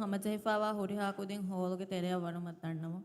ಹಮಜಹಿಫಾವಾ ಹುರಿಹಾಕುದಿನ್ ಹೋಲುಗೆ ತೆರೆಯ ವನುಮತ್ತಣ್ಣವ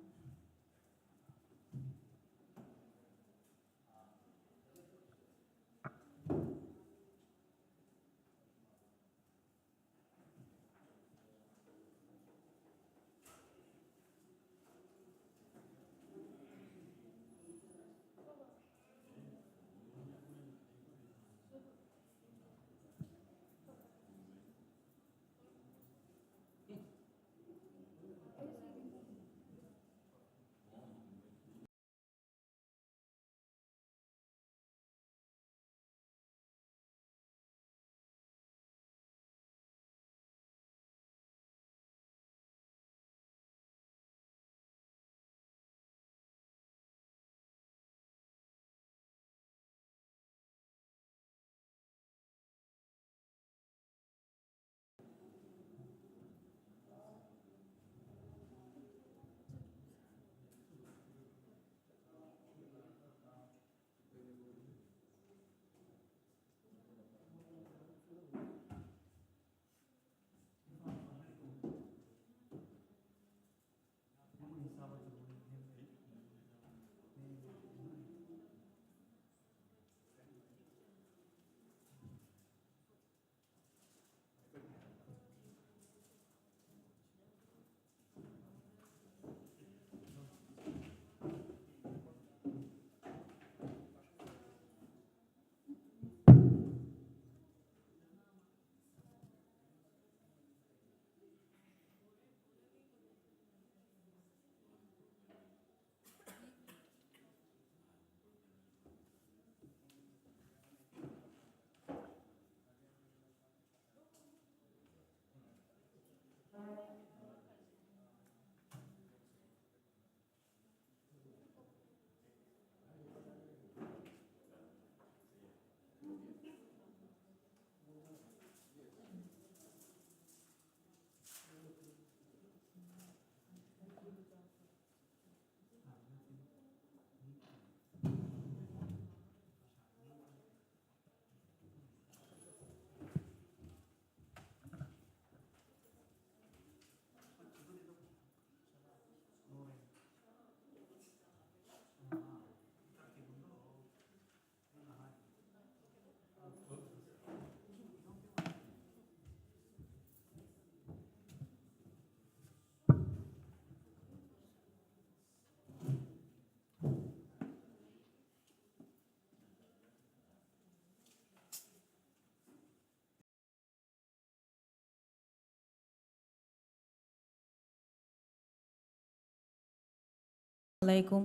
ಅಲೈಕುಂ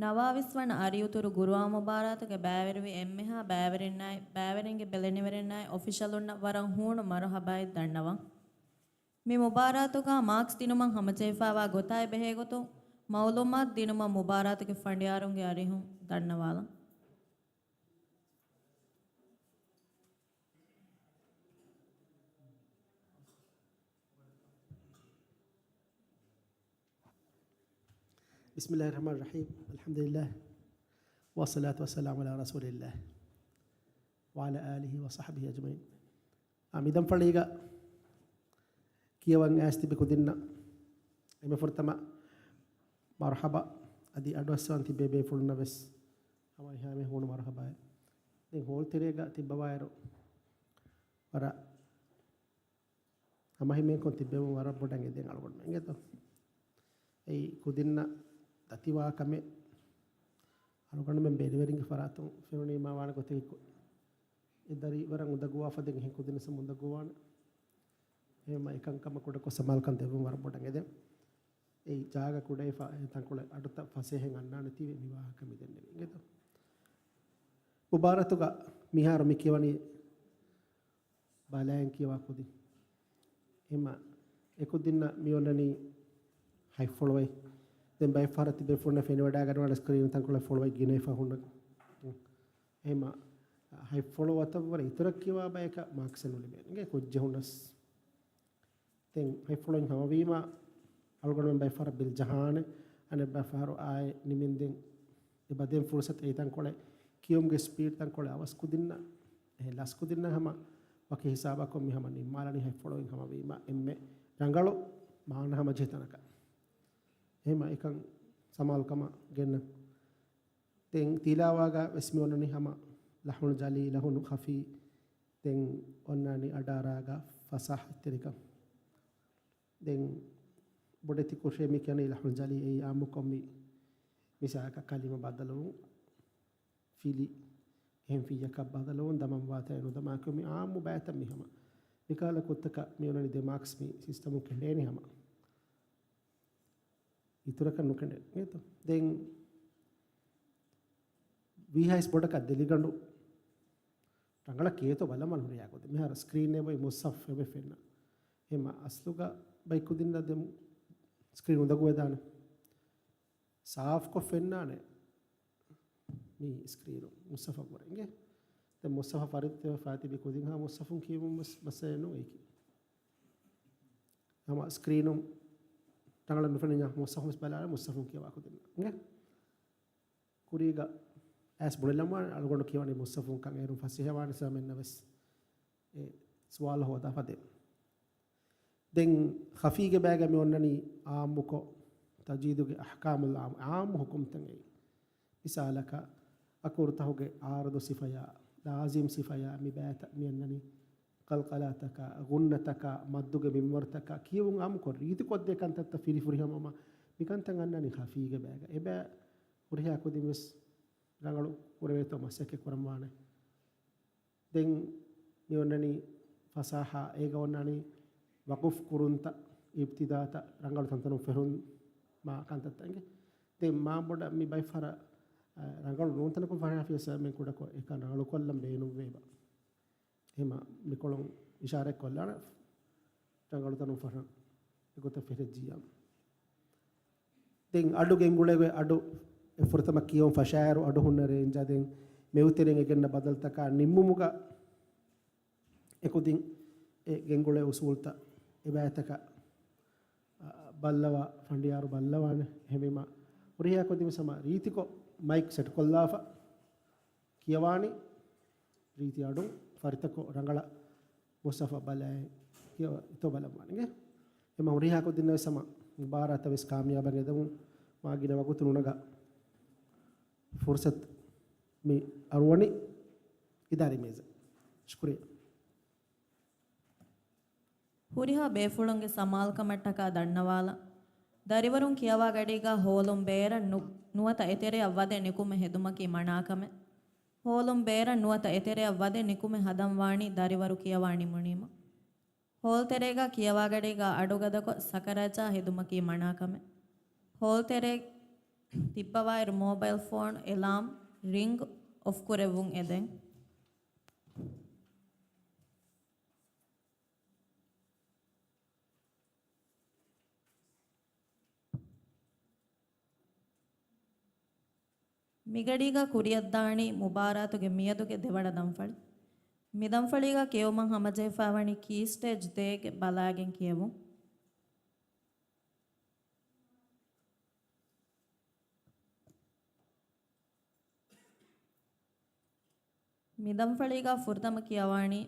ನವಾವಿಸ್ವನ ಅರಿಯುತುರು ಗುರುವಾ ಮುಬಾರಾತಗೆ ಬ್ಯಾವೆರುವಿ ಎಮ್ಮೆಹಾ ಬ್ಯಾವೆರಿನ್ನಾಯ್ ಬ್ಯಾವೆರಿಂಗೆ ಬೆಲೆನಿವೆರಿನ್ನಾಯ್ ಒಫಿಷಲ್ ಉನ್ನ ವರಂ ಹೂಣು ಮರುಹಬಾಯಿ ದಣ್ಣವ ಮಿ ಮುಬಾರಾತುಗ ಮಾರ್ಕ್ಸ್ ದಿನುಮಂ ಹಮಚೇಫಾವಾ ಗೊತ್ತಾಯ್ ಬೆಹೇಗೊತು ಮೌಲುಮಾತ್ ದಿನುಮ ಮುಬಾರಾತಗೆ ಫಂಡಿಯಾರುಂಗೆ ಅರಿಹುಂ ದಣ್ಣವಾಲ بسم الله الرحمن الرحيم الحمد لله والصلاة والسلام على رسول الله وعلى آله وصحبه أجمعين أميدم فريقا كيوان أستي بكودنا أمي فرتما مرحبا أدي أدوسان تبي بفلنا بس أما هي هون مرحبا إن هول تريقا تبوايرو ورا أما هي كنت تبي ورا بدعني دين على بدنا إنجتو أي كودنا Atiwa kami anukan membeli bering kefaratung firuni mawan kote dari barang udah gua fadeng hingkudin semunda guan ema ikan kama kuda ko samalkan tebu war bodang ede ei jaga kuda ifa tangkule adutta fase heng anna nati viwaha kami denne gitu mubaratuga mihar mikiwani balayan kiwa kudi ema ekudinna mionani hay follow then by far at the phone of any diagram screen thankful follow Guinea for Honda. Emma, I follow whatever Iturakiva by Marks and Olivier. Good Jonas. Then I following Havima, algorithm by far Bill Jahan and by far I Niminding, but then force at 8 and call it Kium speed and call I was Kudina, Las Kudina Hama, okay, Saba Komihamani, Malani, following Havima, Emme, රංගලු මාන හැම ජීතනක එහෙම එකන් සමාල්කම ගෙන්න තෙන් තීලාවාගා වෙස්මි ඔන්නනි හැම ලහුණු ජලී ලහුණු ඛෆී තෙන් ඔන්නනි අඩාරාගා ෆසහ ඉතිරිකම් දැන් බොඩති කුෂේ මි කියන්නේ ලහුණු ජලී ඒ ආමුකොමි මිසාක කලිම බදලු ෆිලි එහෙම ෆියක බදලු දමම් වාතයනු දමාකමි ආමු බෑතම් මිහම මිකාල කොත්තක මේ ඔන්නනි දෙමාක්ස් මි සිස්ටම් කෙඩේනි හැම ඉතුරක නුකෙඩ නේද දැන් විහයිස් බොඩක දෙලිගඬු රංගල කේතෝ බලමන් හොරියාකොද මෙහර ස්ක්‍රීන් එකේ මුස්සෆ් එබෙ ෆෙන්න එම අස්ලුග බයිකු දින්න දෙම් ස්ක්‍රීන් උදගුවේ දාන साफ को फेन्ना ने मी स्क्रीन मुस्तफ़ा करेंगे तो मुस्तफ़ा फारिद फाति भी खुद हाँ मुस्तफ़ा की मसले नो एक हम स्क्रीन तंगल नुफने या मुस्तफ़ा मुस्बला मुस्तफ़ा की वाको दिन कुरीगा ऐस बुरे लम्बा अलगोंड की वानी मुस्तफ़ा का एरुम फंसी है वानी समय नवस सवाल होता फते दें खफी के बैग में उन्ननी आम को तजीदुगे अहकामुल आम हुकुम तंगे मिसालक अकुरतहुगे आरदु सिफया लाजिम सिफया मिबैत मियन्ननी कलकलातक गुन्नतक मद्दुगे मिमर्तक कियुं आम को रीति कोद्दे कंतत फिरी फुरी हममा मिकंतंग अन्ननी खफीगे बैग एबे उरिया को दिमस रंगलु उरेतो मसके कुरमाने दें मियन्ननी फसाहा एगा वन्ननी वक़ुफ कुरुंता इब्तिदाता रंगलु तंतनु फेरुन मा कंततंगे ते मा बोडा मी बाय फरा रंगल नोंतन को फरा फियस मे कुडा को एक रंगल कोल्लम बेनु वेबा हेमा मी कोलों इशारे कोल्ला रंगल तनु फरा एगोत फिरे जिया तें अडु गेंगुले वे अडु फुरतम कियों फशायरो अडु हुन्नरे इंजा दें मेउतेरें एगेन्न बदल तका निम्मुमुगा एकुदिं ए गेंगुले उसूलता इबायतका बल्लवा फंडियारू बल्लवाने हेमिमा उरिया को दिवस समा रीति को माइक सेट कोल्लाफा कियवानी रीति आडू फरित को रंगला मुस्तफ़ा बलाय कियो तो बलवानेगे एमा उरिया को दिन समा मुबारक तविस कामयाब ने दम मागिन वगु तुनुनगा फुर्सत में अरवनी इदारी मेज शुक्रिया ಹುರಿಹಾ ಬೇಫುಳುಂಗೆ ಸಮಾಲ್ಕಮಟ್ಟಕ ದಣ್ಣವಾಲ ದರಿವರುಂ ಕಿಯವಾ ಗಡಿಗ ಹೋಲುಂ ಬೇರ ನುವತ ಎತೆರೆ ಅವ್ವದೆ ನಿಕುಮೆ ಹೆದುಮಕಿ ಮಣಾಕಮೆ ಹೋಲುಂ ಬೇರ ನುವತ ಎತೆರೆ ಅವ್ವದೆ ನಿಕುಮೆ ಹದಂವಾಣಿ ದರಿವರು ಕಿಯವಾಣಿ ಮುಣೀಮ ಹೋಲ್ತೆರೆಗ ಕಿಯವಾ ಗಡಿಗ ಅಡುಗದಕ ಸಕರಚ ಹೆದುಮಕಿ ಮಣಾಕಮೆ ಹೋಲ್ತೆರೆ ತಿಪ್ಪವಾಯಿರು ಮೊಬೈಲ್ ಫೋನ್ ಎಲಾಮ್ ರಿಂಗ್ ಆಫ್ ಕುರೆವುಂ ಎದೆಂ ಮಿಗಡಿಗ ಕುರಿಯದ್ದಾಣಿ ಮುಬಾರಾತುಗೆ ಮಿಯದುಗೆ ದೆವಡ ದಂಫಳಿ ಮಿದಂಫಳಿಗ ಕೇವಮಂ ಹಮಜೈಫಾವಣಿ ಕೀ ಸ್ಟೇಜ್ ದೇಗೆ ಬಲಾಗೆಂ ಕೇವು ಮಿದಂಫಳಿಗ ಫುರ್ದಮ ಕಿಯವಾಣಿ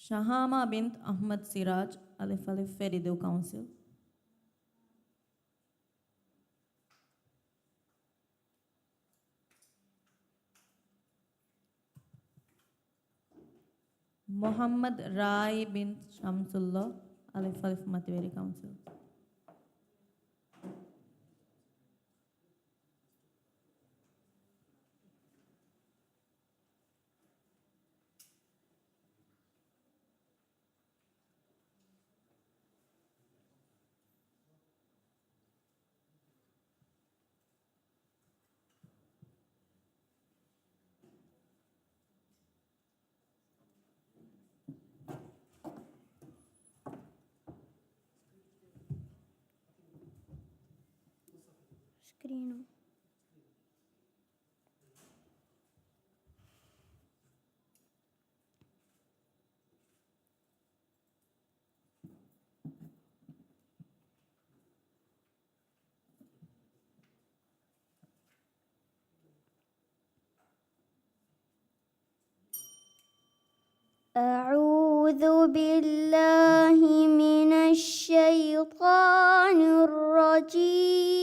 ಶಹಾಮಾ ಬಿಂತ್ ಅಹ್ಮದ್ ಸಿರಾಜ್ ಅಲಿಫ್ ಅಲಿಫ್ ಫೆರಿದು ಕೌನ್ಸಿಲ್ मोहम्मद राय बिन शमसुल्ला अलिफ अलिफ मतवेरी council screen أعوذ بالله من الشيطان الرجيم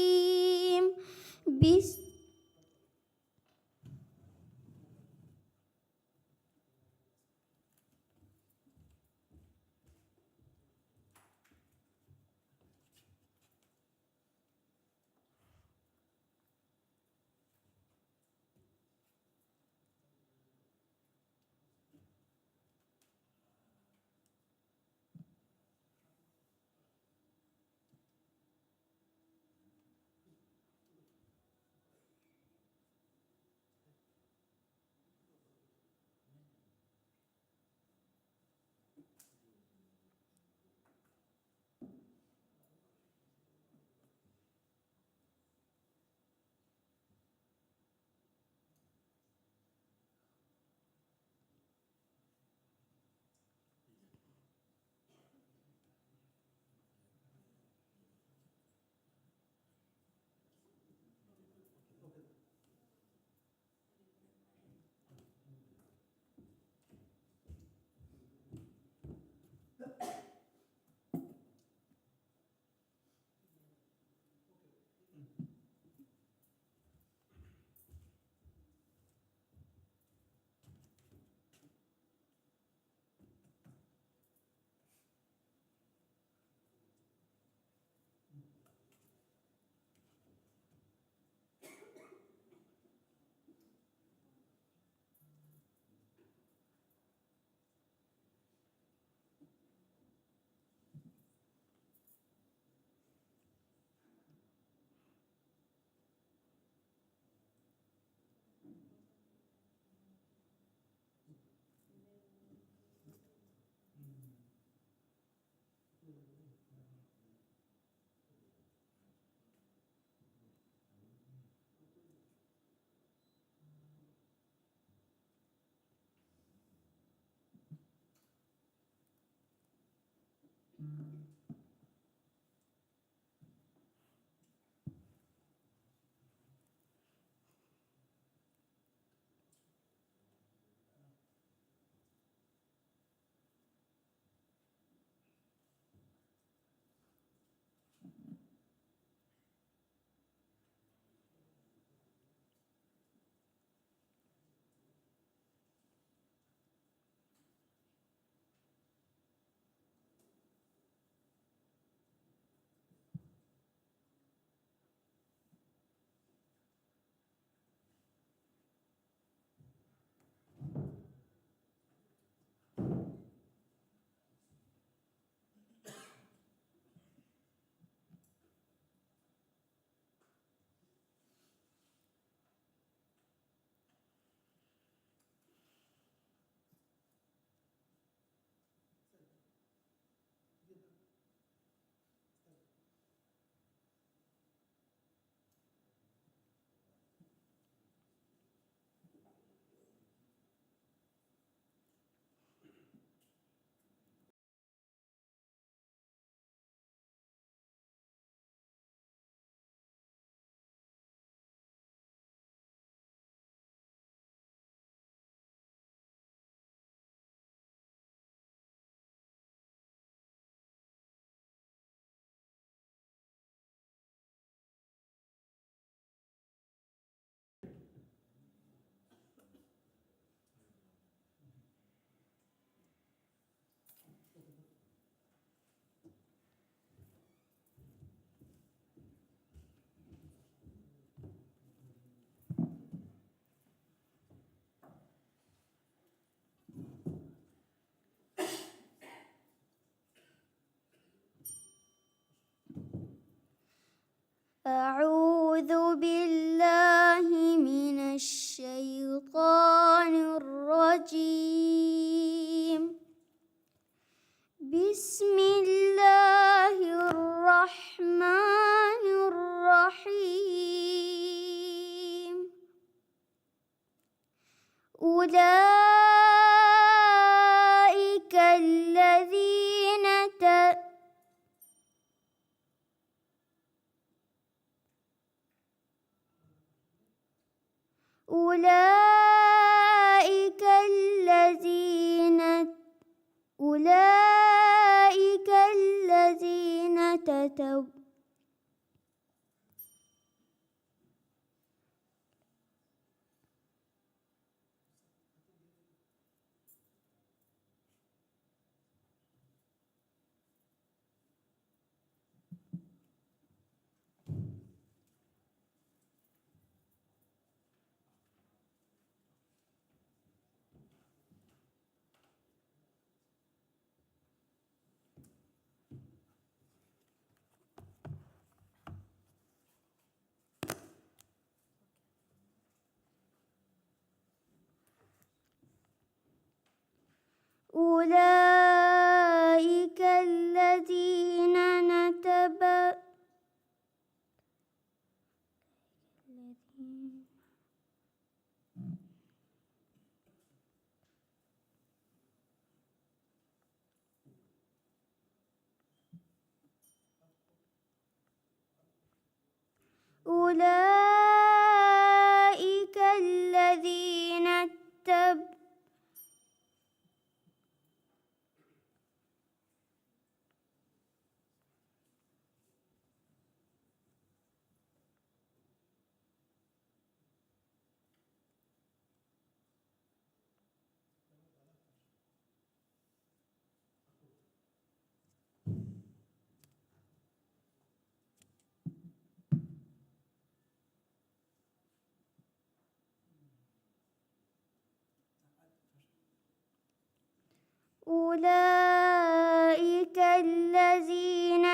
أعوذ بالله من الشيطان الرجيم بسم الله الرحمن الرحيم أولئك الذين أولئك الذين كتب أولئك الذين أولئك الذين أولئك الذين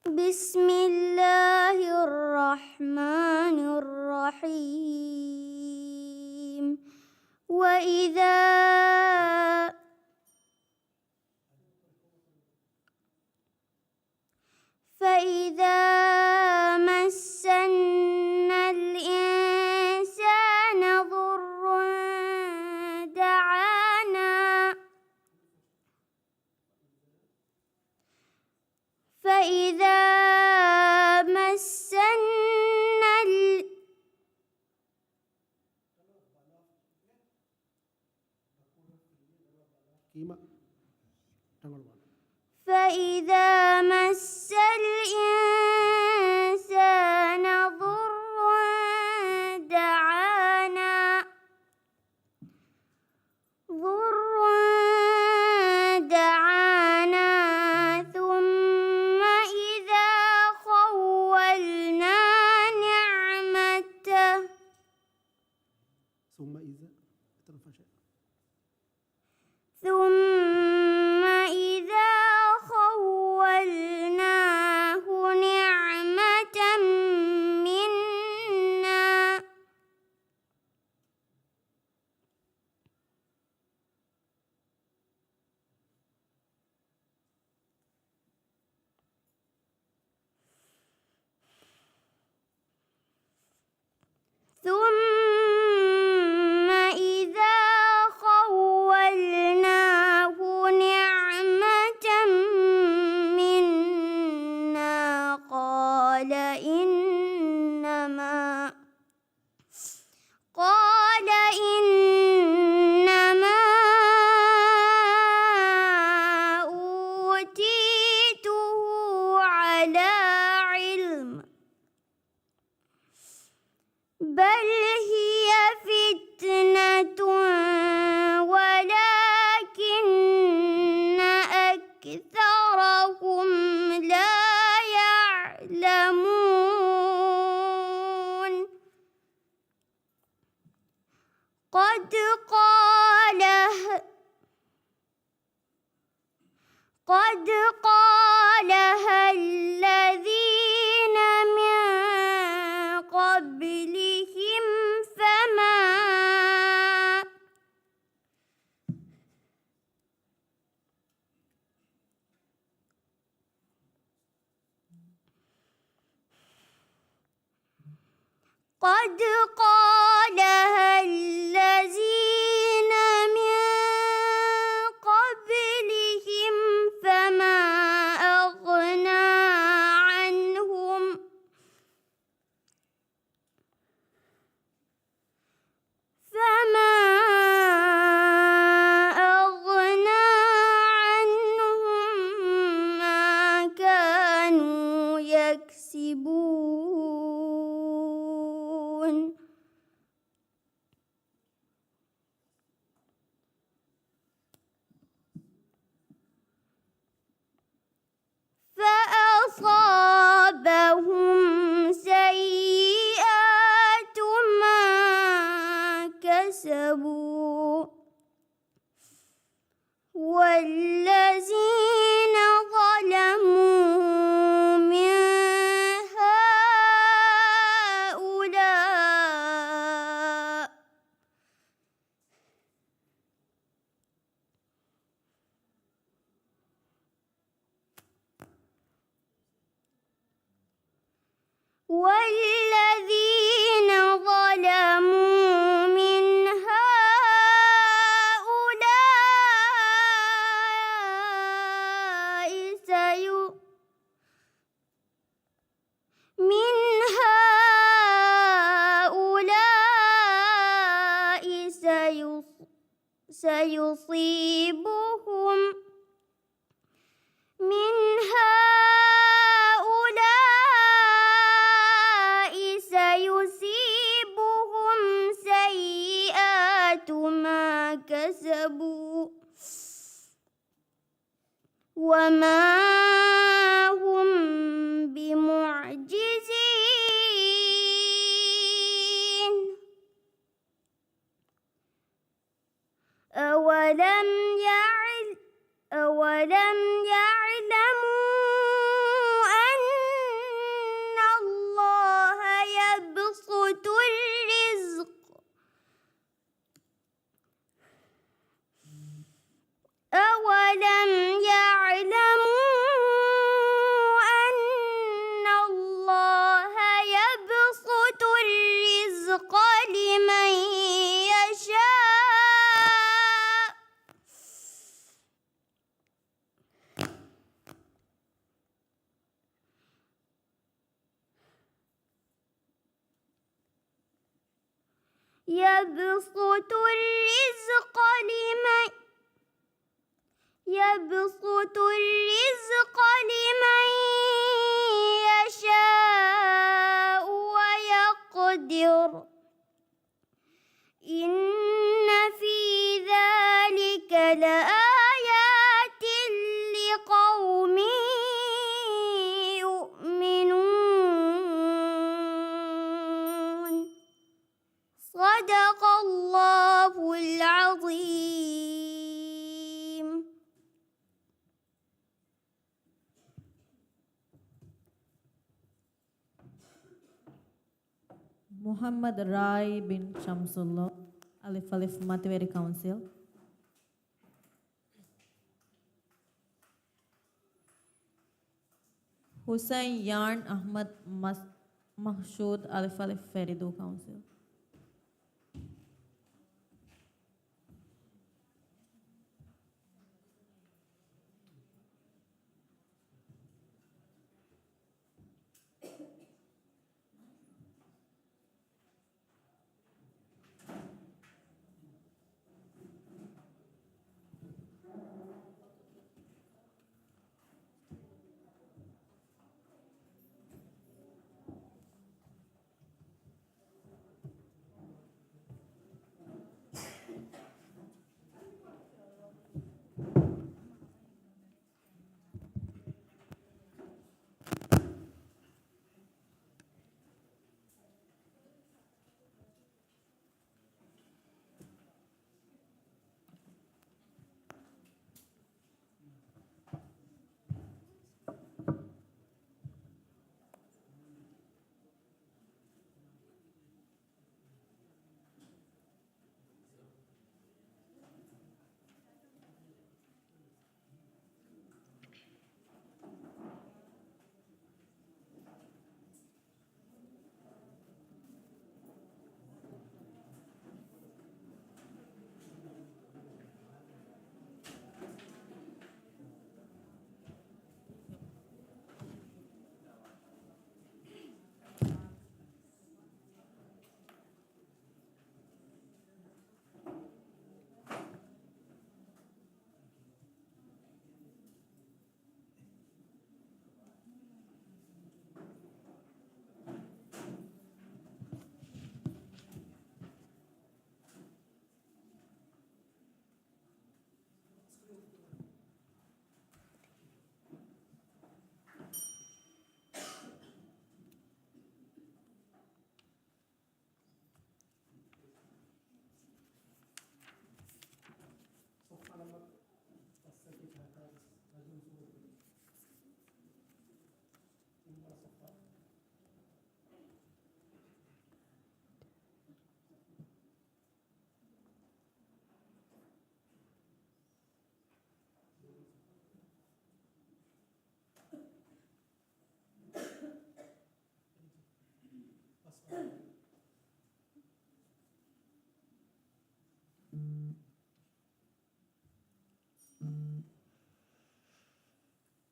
بسم الله الرحمن الرحيم فإذا مس الإنسان ضر دعانا فإذا مس قال إنما أوتيته على علم بل هي فتنة ولكن أكثرهم لا يعلمون قد قالها الذين من قبلهم فما أغنى عنهم ما كانوا يكسبون فأصابهم سيئات ما كسبوا والذين ظلموا من هؤلاء سيصيبهم سيئات ما كسبوا وما هم بمعجزين أولم يعلموا أن الله يبسط الرزق لمن يشاء يبسط الرزق لمن يشاء ويقدر إن في ذلك لآيات لقوم يؤمنون صدق الله العظيم. Muhammad Rai bin Shamsullah, Alif Alif Matweri Council. Hussein Yarn Ahmad Mahshud, Alif Alif Feridu Council.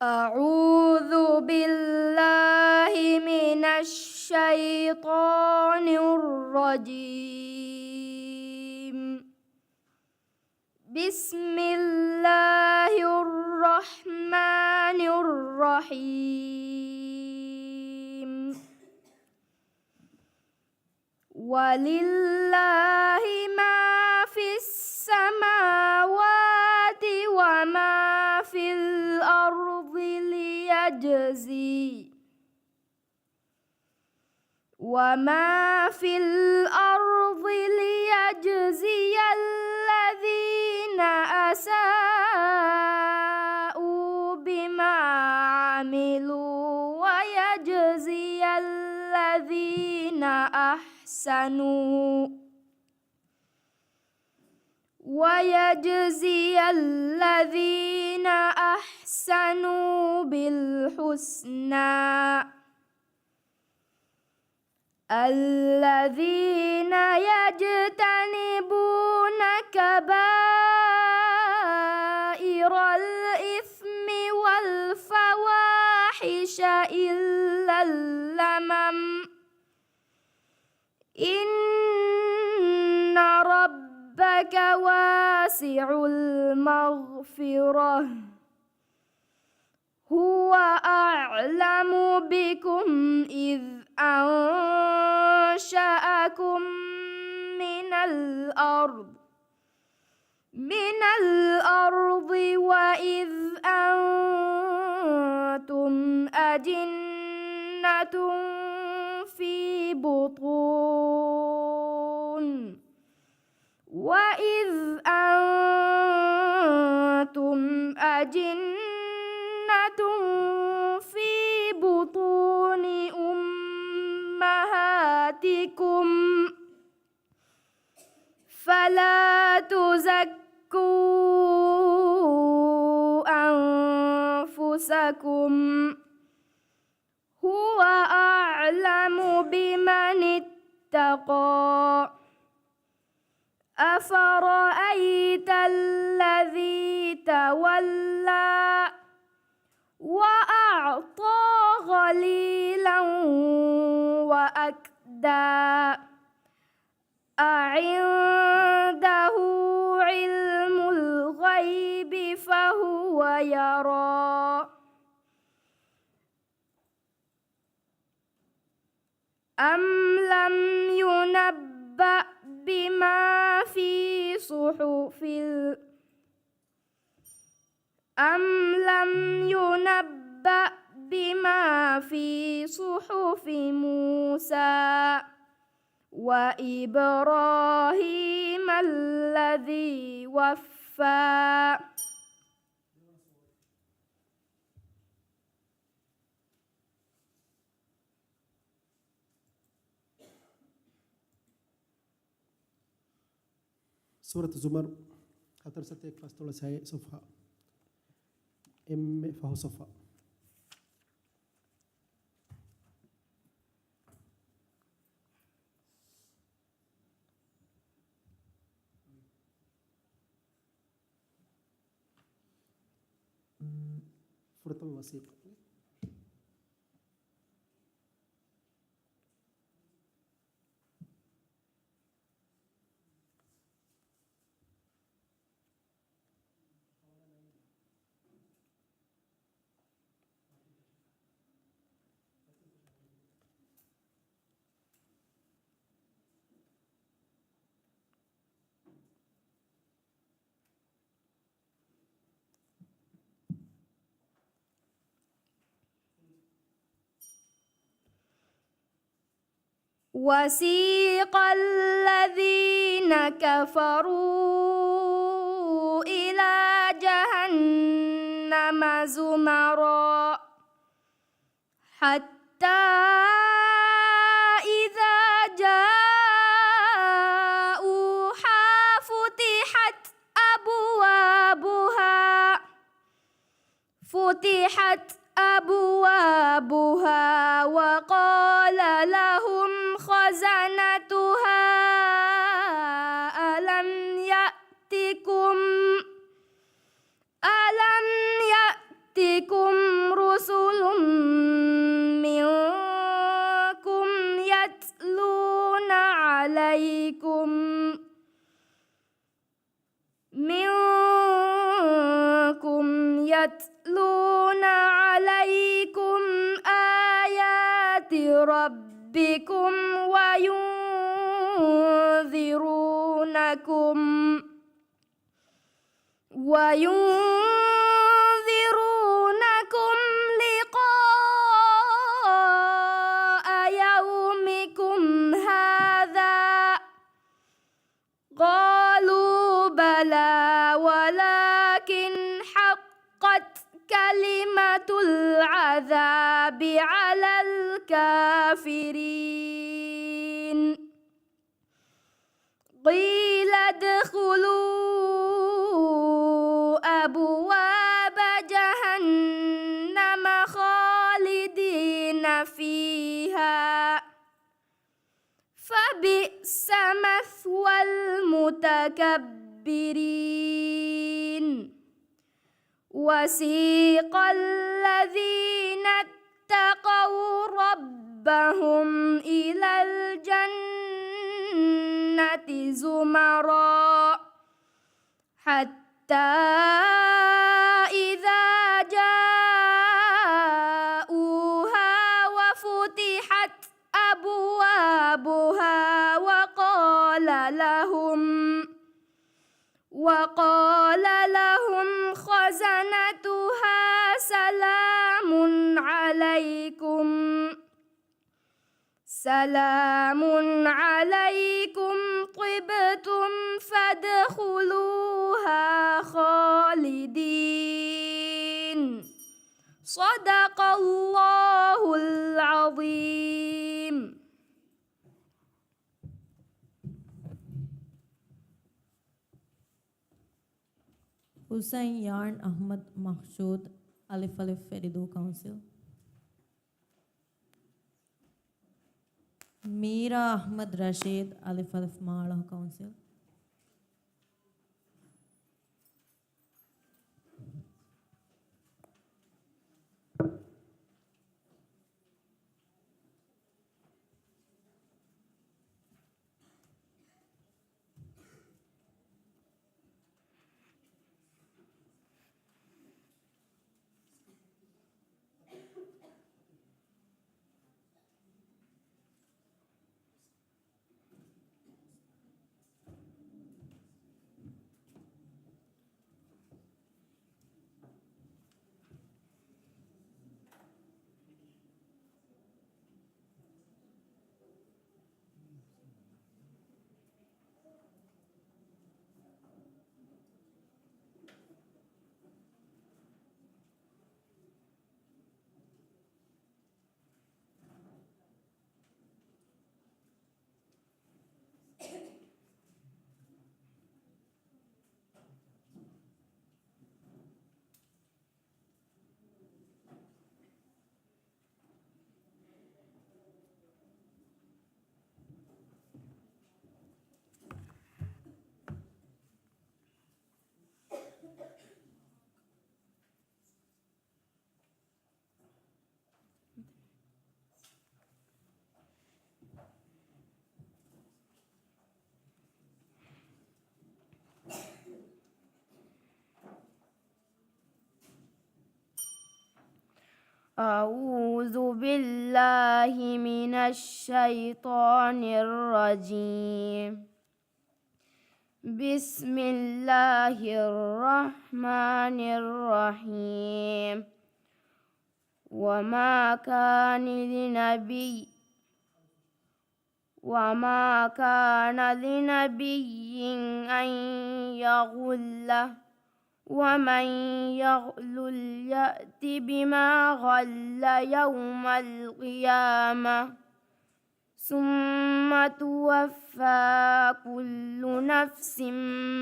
أعوذ بالله من الشيطان الرجيم. بسم الله الرحمن الرحيم. ولله ما في السماوات وما في الأرض ليجزي الذين أساءوا بما عملوا ويجزي الذين أحسنوا بالحسنى الذين يجتنبون كبائر الإثم والفواحش إلا اللمم إن ربك واسع المغفرة هو أعلم بكم إذ أنشأكم من الأرض وإذ أنتم أجنة في بطون أمهاتكم فلا تزكوا أنفسكم هو أعلم بمن اتقى. أفرأيت الذي تولى وأعطى قليلا وأكدى أعنده علم الغيب فهو يرى أم لم ينبأ بما في صحف موسى وإبراهيم الذي وفى. سورة الزمر خاطر ستة كلاس تولس هاي صفحة فهو صفحة فرطة وثيقة. وسيق الذين كفروا إلى جهنم زمرا حتى إذا جاءوها فتحت أبوابها وقال لهم خزنتها ألم يأتكم يتلون عليكم آيات ربكم وينذرونكم لقاء يومكم هذا قالوا بلى ولكن حقت كلمة العذاب على الكافرين قيل ادخلوا أبواب جهنم خالدين فيها فبئس مثوى المتكبرين وسيق الذين اتقوا ربهم إلى الجنة زمرا حتى إذا جاءوها وفتحت أبوابها وقال لهم خزنتها سلام عليكم طبتم فادخلوها خالدين صدق الله العظيم. Hussein Yarn Ahmad Mahshood Alif Alif Ferido Council. Meera Ahmad Rashid Alif Alif Mala Council. أعوذ بالله من الشيطان الرجيم. بسم الله الرحمن الرحيم. وما كان لنبي أن يغل ومن يغلل يأت بما غل يوم القيامة ثم توفى كل نفس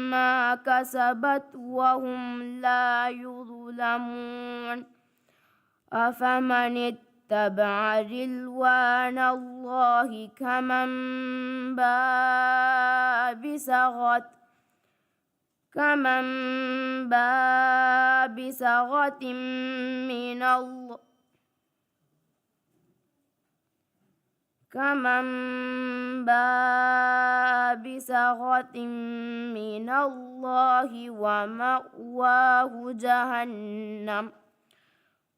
ما كسبت وهم لا يظلمون. أفمن اتبع رضوان الله كمن باء بسخط من الله باء بسخط من الله ومأواه جهنم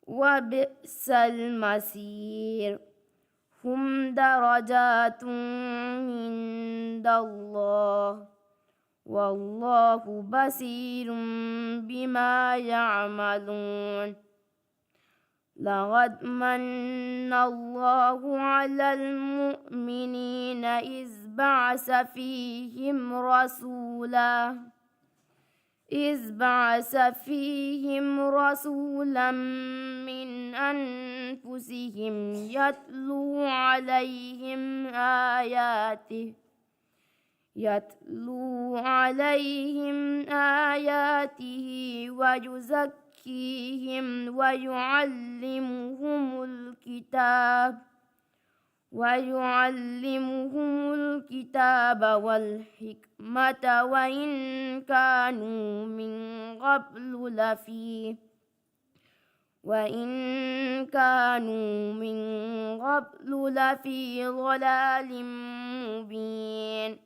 وبئس المصير هم درجات عند الله والله بصير بما يعملون لقد من الله على المؤمنين إذ بعث فيهم رسولا من أنفسهم يتلو عليهم آياته ويزكيهم ويعلمهم الكتاب والحكمة وإن كانوا من قبل لفي ضلال مبين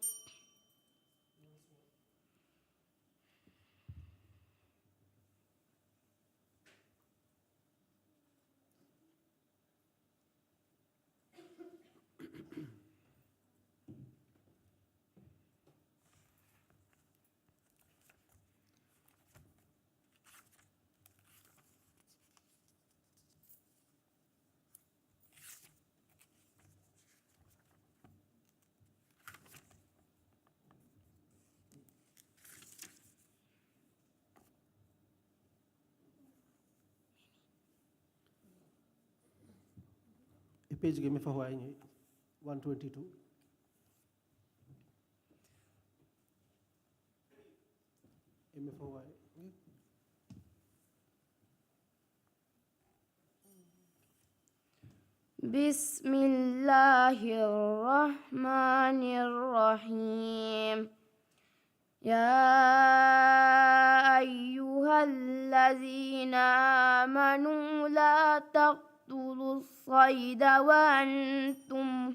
E page game fa hoy 122. E me fa hoy. بسم الله الرحمن الرحيم يا أيها الذين آمنوا لا تقتلوا الصيد وأنتم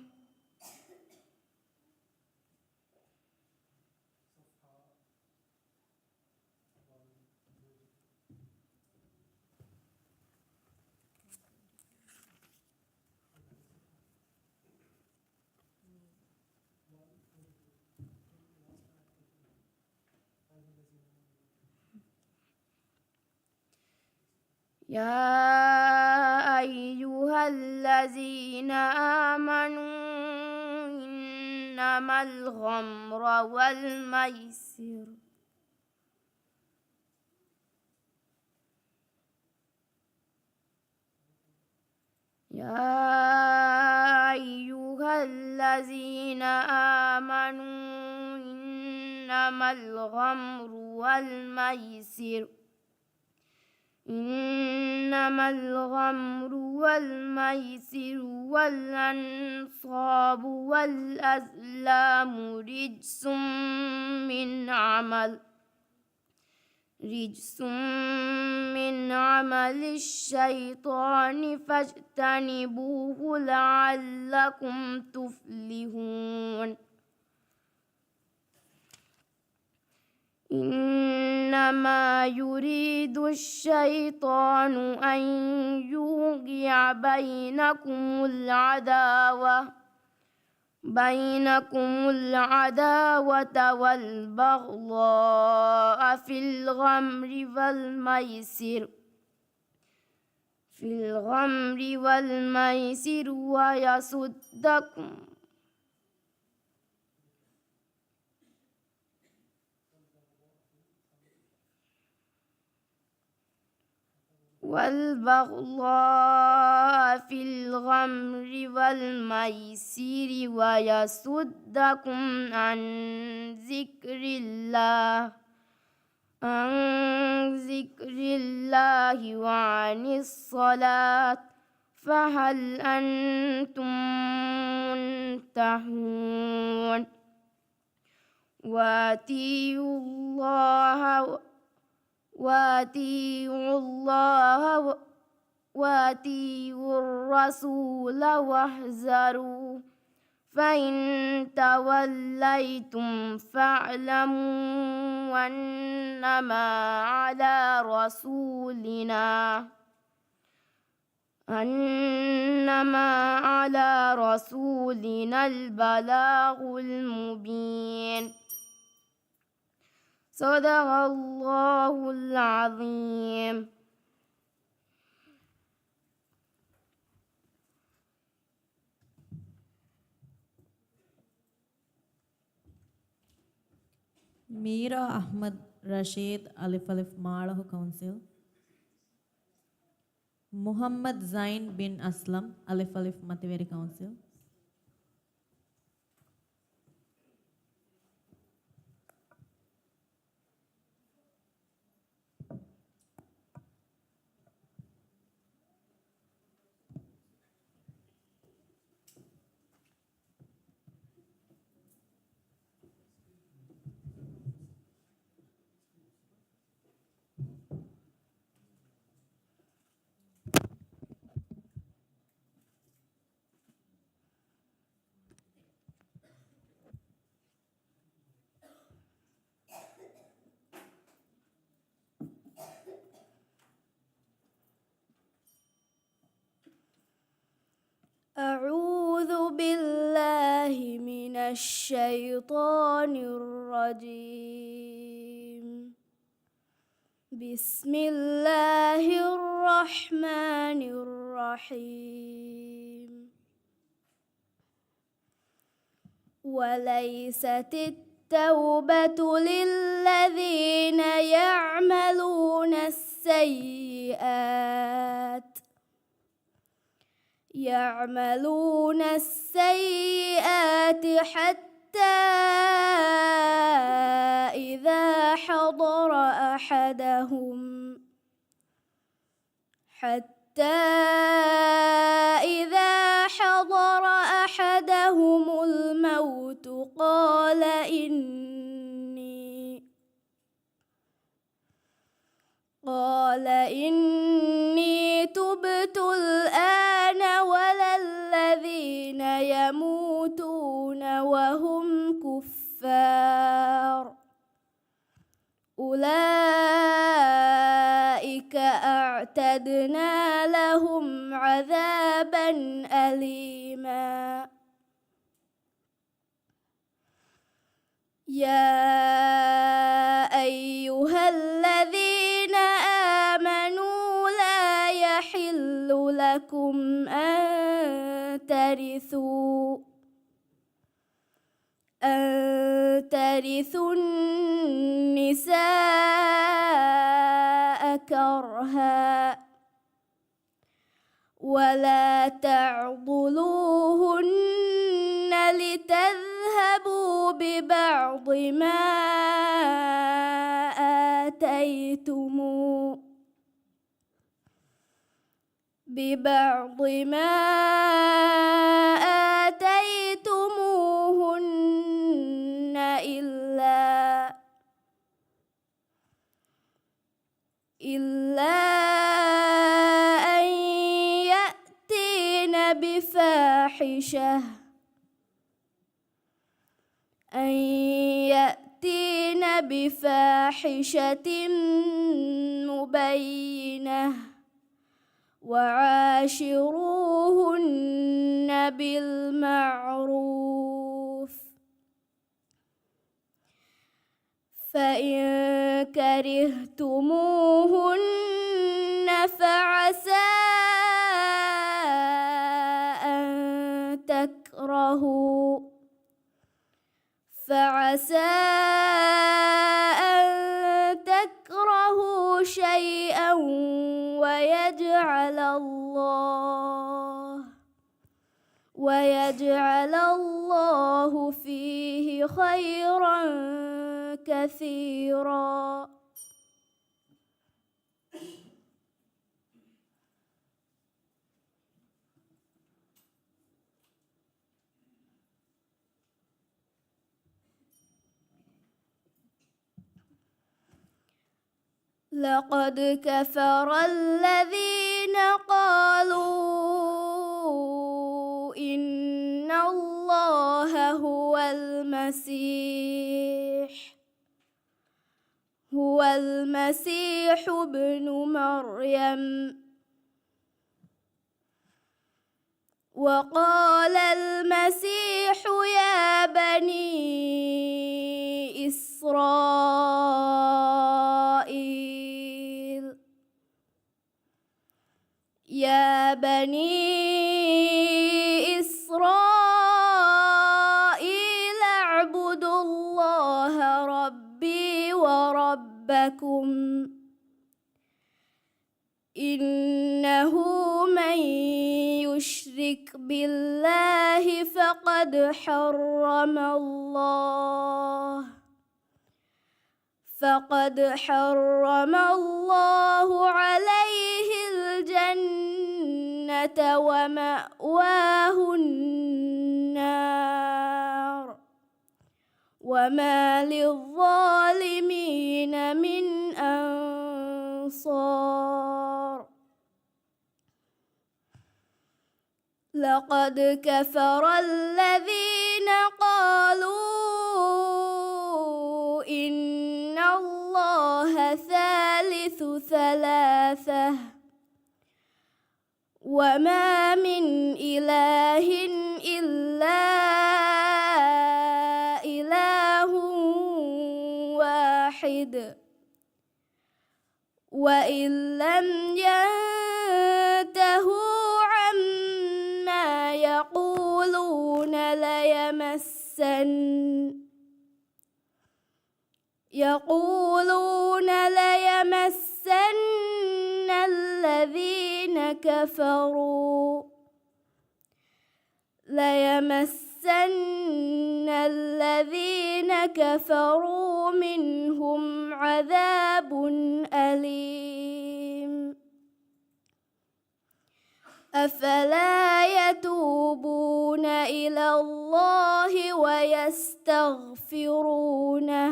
يا أيها الذين آمنوا إنما الخمر والميسر يا أيها الذين آمنوا إنما الخمر والميسر والأنصاب والأزلام رجس من عمل الشيطان فاجتنبوه لعلكم تفلحون إنما يريد الشيطان أن يوقع بينكم العداوة والبغضاء في الخمر والميسر ويصدكم عن ذكر الله وعن الصلاة فهل أنتم منتهون وأطيعوا الرسول واحذروا فإن توليتم فاعلموا أنما على رسولنا البلاغ المبين. صدق الله العظيم. Mira Ahmad Rashid Alif Alif Malahu Council. Muhammad Zain bin Aslam Alif Alif Mativeri Council. أعوذ بالله من الشيطان الرجيم. بسم الله الرحمن الرحيم. وليست التوبة للذين يعملون السيئات حتى إذا حضر أحدهم الموت قال إني تبت الآن ولا الذين يموتون وهم كفار أولئك أعتدنا لهم عذابا أليما. يا أيها الذين آمنوا لا يحل لكم أن ترثوا النساء كرها ولا تعضلوهن لتذهبوا ببعض ما آتيتموهن إلا أن يأتين بفاحشة مبينة وعاشروهن بالمعروف فإن كرهتموهن فعسى أن تكرهوا شيئا ويجعل الله فيه خيرا كثيرا. لقد كفر الذين قالوا إن الله هو المسيح ابن مريم. وقال المسيح يا بني إسرائيل اعبدوا الله ربي وربكم إنه من يشرك بالله فقد حرم الله عليه الجنة ومأواه النار وما للظالمين من أنصار. لقد كفر الذين قالوا إن الله ثالث ثلاثة وما من إله إلا إله واحد وإن لم ينتهوا عما يقولون ليمسن الذين كفروا منهم عذاب أليم. أفلا يتوبون إلى الله ويستغفرونه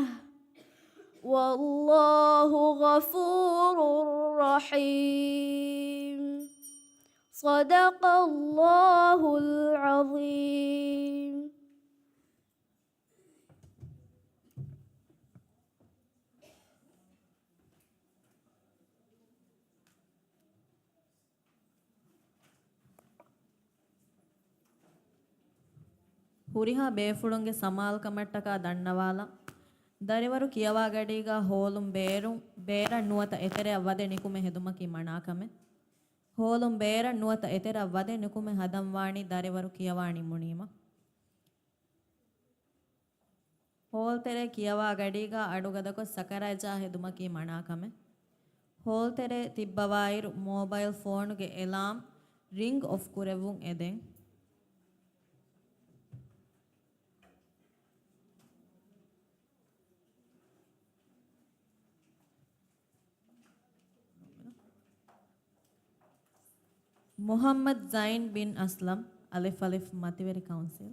والله غفور رحيم. صدق الله العظيم. ಹುರಿಹ ಬೇಫುಳುಂಗೆ ಸಮಾಲ್ ಕಮಟ್ಟಕ ದಣ್ಣವಾಲ ದರಿವರು ಕಿಯವಾ ಗಡೀಗ ಹೋಲುಂ ಬೇರ ನುವತ ಎತೆರೆ ಅವದೆ ನಿಕುಮೆ ಹೆದುಮಕಿ ಮಣಾಕಮೆ ಹೋಲುಂ ಬೇರ ನುವತ ಎತೆರೆ ಅವದೆ ನಿಕುಮೆ ಹದಂವಾಣಿ ದರಿವರು ಕಿಯವಾಣಿ ಮುಣೀಮ ಹೋಲ್ ತೆರೆ ಕಿಯವಾ ಗಡೀಗ ಅಡುಗದකො ಸಕರಾಜಾ ಹೆದುಮಕಿ ಮಣಾಕಮೆ ಹೋಲ್ ತೆರೆ ತಿಬ್ಬವಾಯಿರು ಮೊಬೈಲ್ ಫೋನ್ಗೆ ಎಲಾಮ್ ರಿಂಗ್ ಆಫ್ ಕುರೆವುಂ ಎದೆಂ Muhammad Zain bin Aslam, Alif Alif Mativeri Council.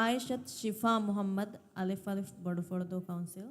Aishat Shifa Muhammad, Alif Alif Bodufordo Council.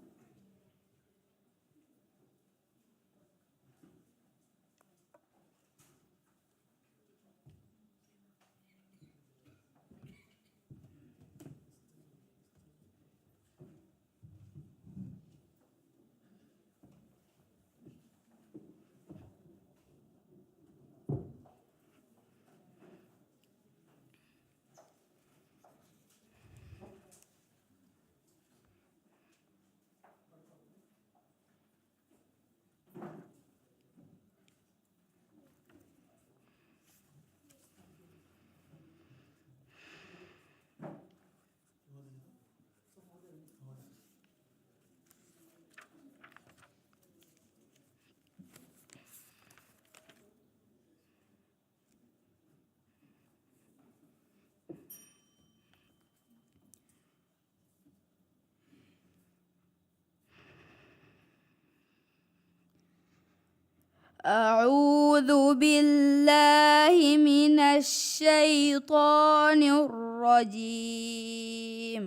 أعوذ بالله من الشيطان الرجيم.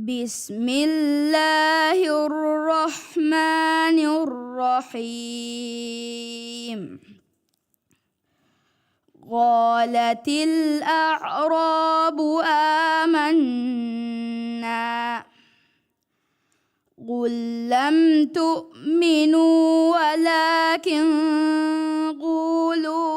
بسم الله الرحمن الرحيم. قالت الأعراب آمنا قل لم تؤمنوا ولكن قولوا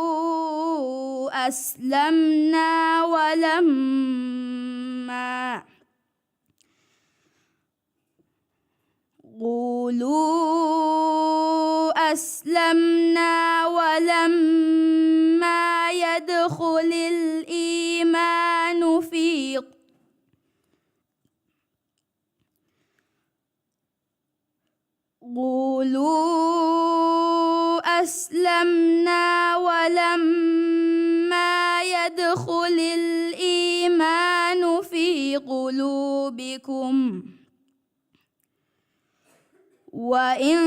أسلمنا ولما يدخل الإيمان في قولوا أسلمنا ولما يدخل الإيمان في قلوبكم وإن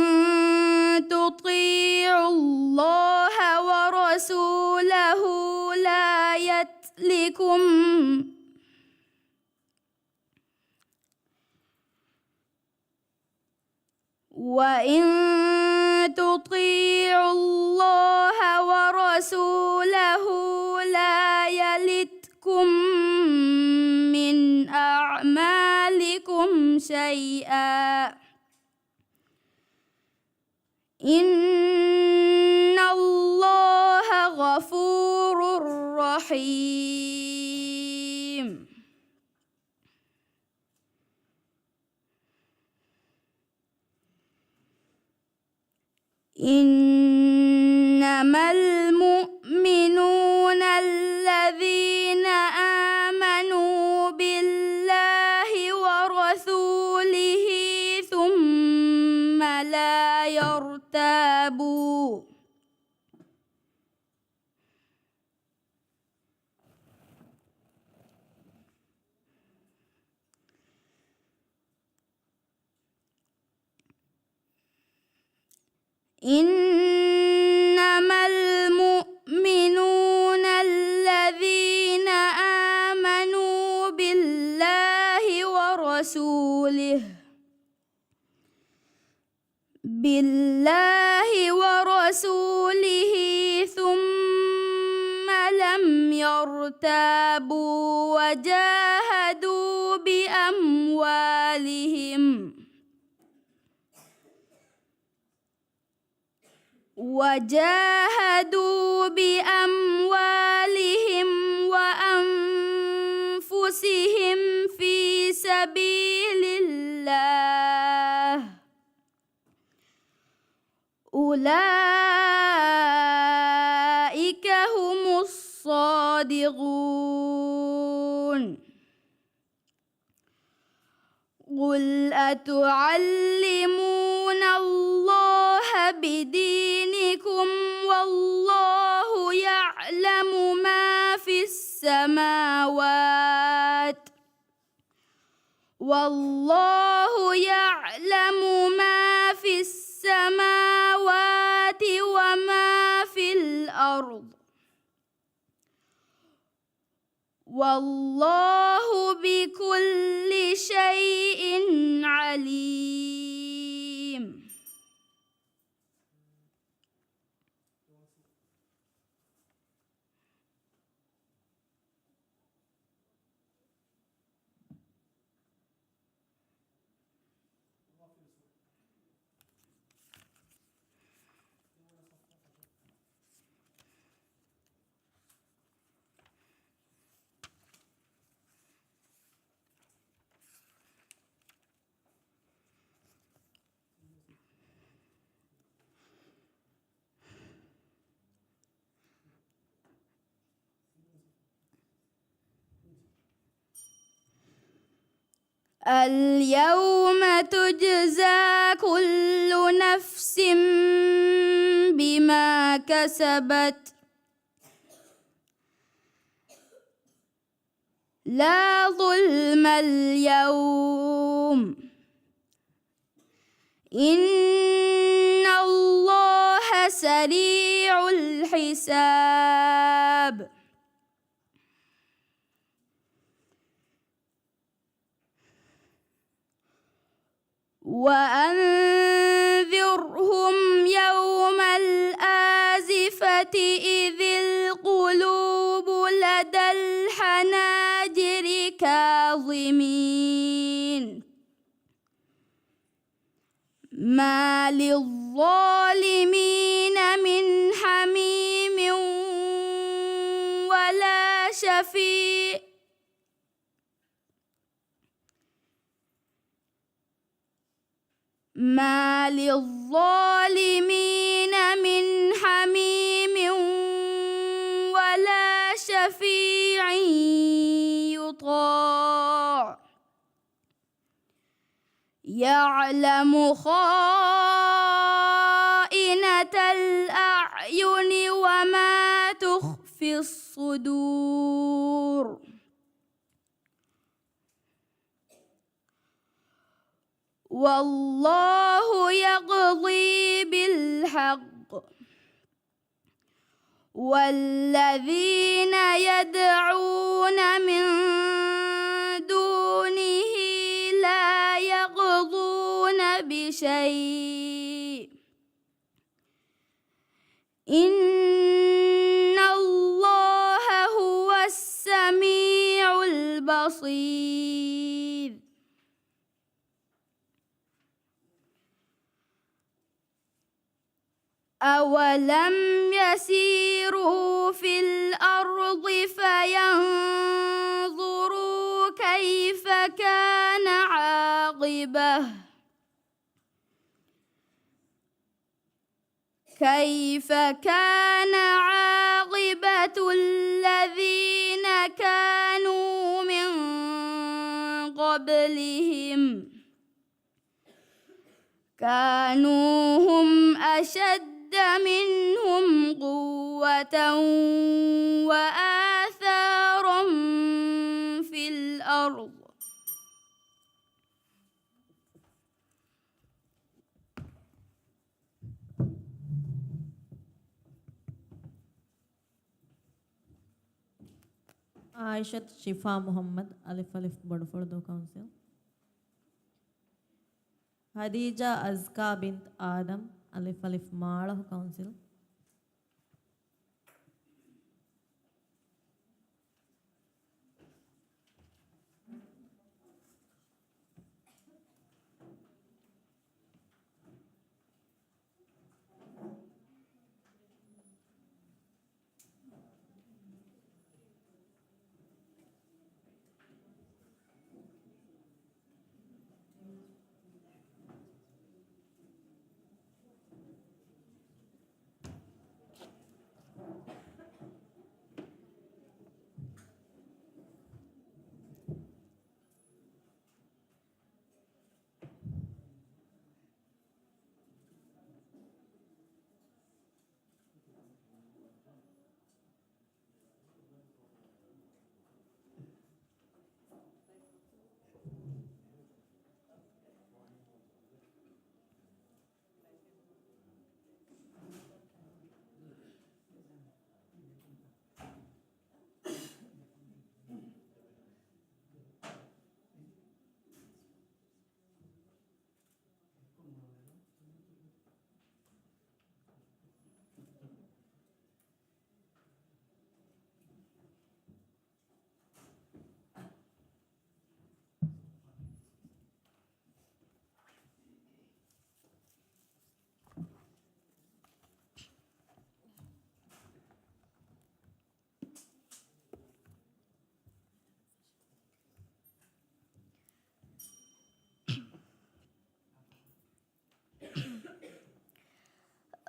تطيعوا الله ورسوله لا يتلكم وإن تطيعوا الله ورسوله لا يلتكم من أعمالكم شيئا إن الله غفور رحيم. إنما المؤمنون الذين آمنوا بالله ورسوله ثم لا يرتابوا إنما المؤمنون الذين آمنوا بالله ورسوله ثم لم يرتابوا وجاهدوا بأموالهم وأنفسهم في سبيل الله أولئك هم الصادقون. قل أتعلمون الله بدينكم والله يعلم ما في السماوات وما في الأرض والله بكل شيء عليم. اليوم تجزى كل نفس بما كسبت لا ظلم اليوم إن الله سريع الحساب. وأنذرهم يوم الآزفة إذ القلوب ما للظالمين من حميم ولا شفيع ما للظالمين من حميم ولا شفيع يطاع يعلم خائنة الأعين وما تخفي الصدور والله يقضي بالحق والذين يدعون من دونه لا يقضون بشيء إن الله هو السميع البصير أولم يسيروا في الأرض فينظروا كيف كان عاقبة الذين كانوا من قبلهم كانوا هم أشد منهم قوة وآثارا في الأرض Aishat Shifa Muhammad Alif Alif Bodford Council. Hadija Azka bint Adam Alif Alif Malah Council.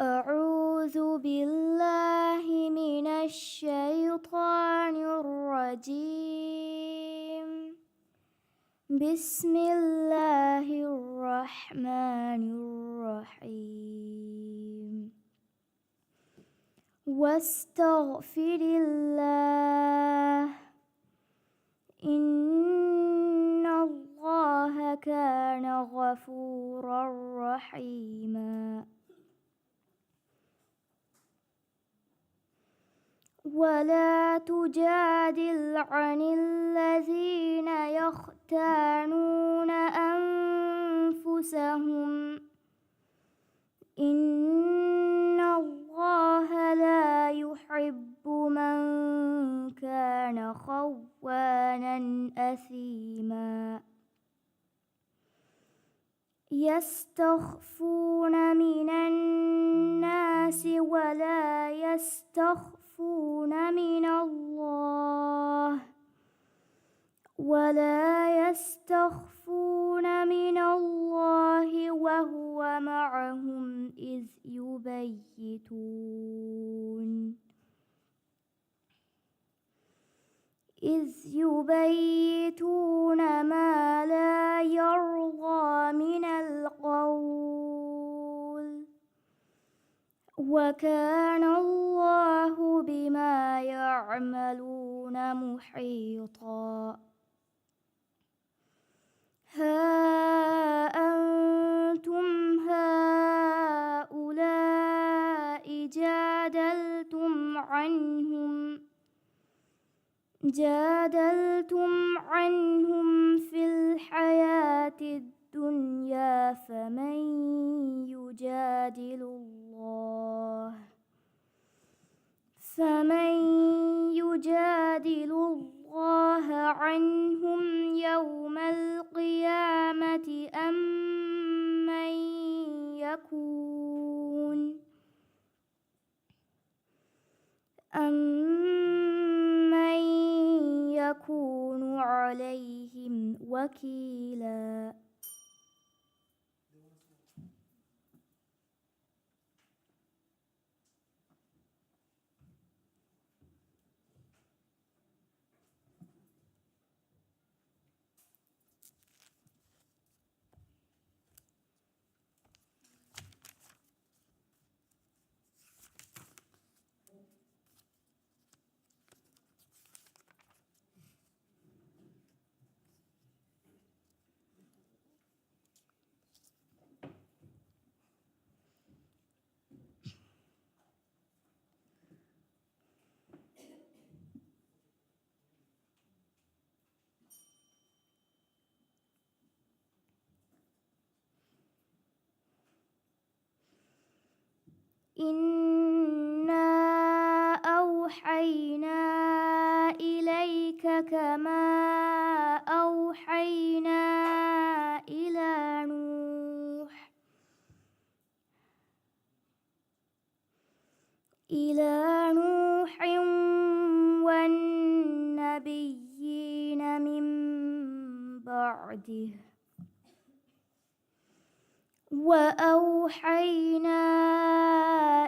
أعوذ بالله من الشيطان الرجيم بسم الله الرحمن الرحيم واستغفر الله إن الله كان غفورا رحيما ولا تجادل عن الذين يختانون أنفسهم إن الله لا يحب من كان خوانا أثيما يستخفون من الناس ولا يستخفون من الله وهو معهم إذ يبيتون ما لا يرضى من القول وكان الله بما يعملون محيطا ها أنتم هؤلاء جادلتم عنهم في الحياة الدنيا فمن يجادل الله عنهم يوم القيامة أمن يكون عليهم وكيلا إنا أوحينا إليك كما أوحينا إلى نوح والنبيين من بعده وأوحينا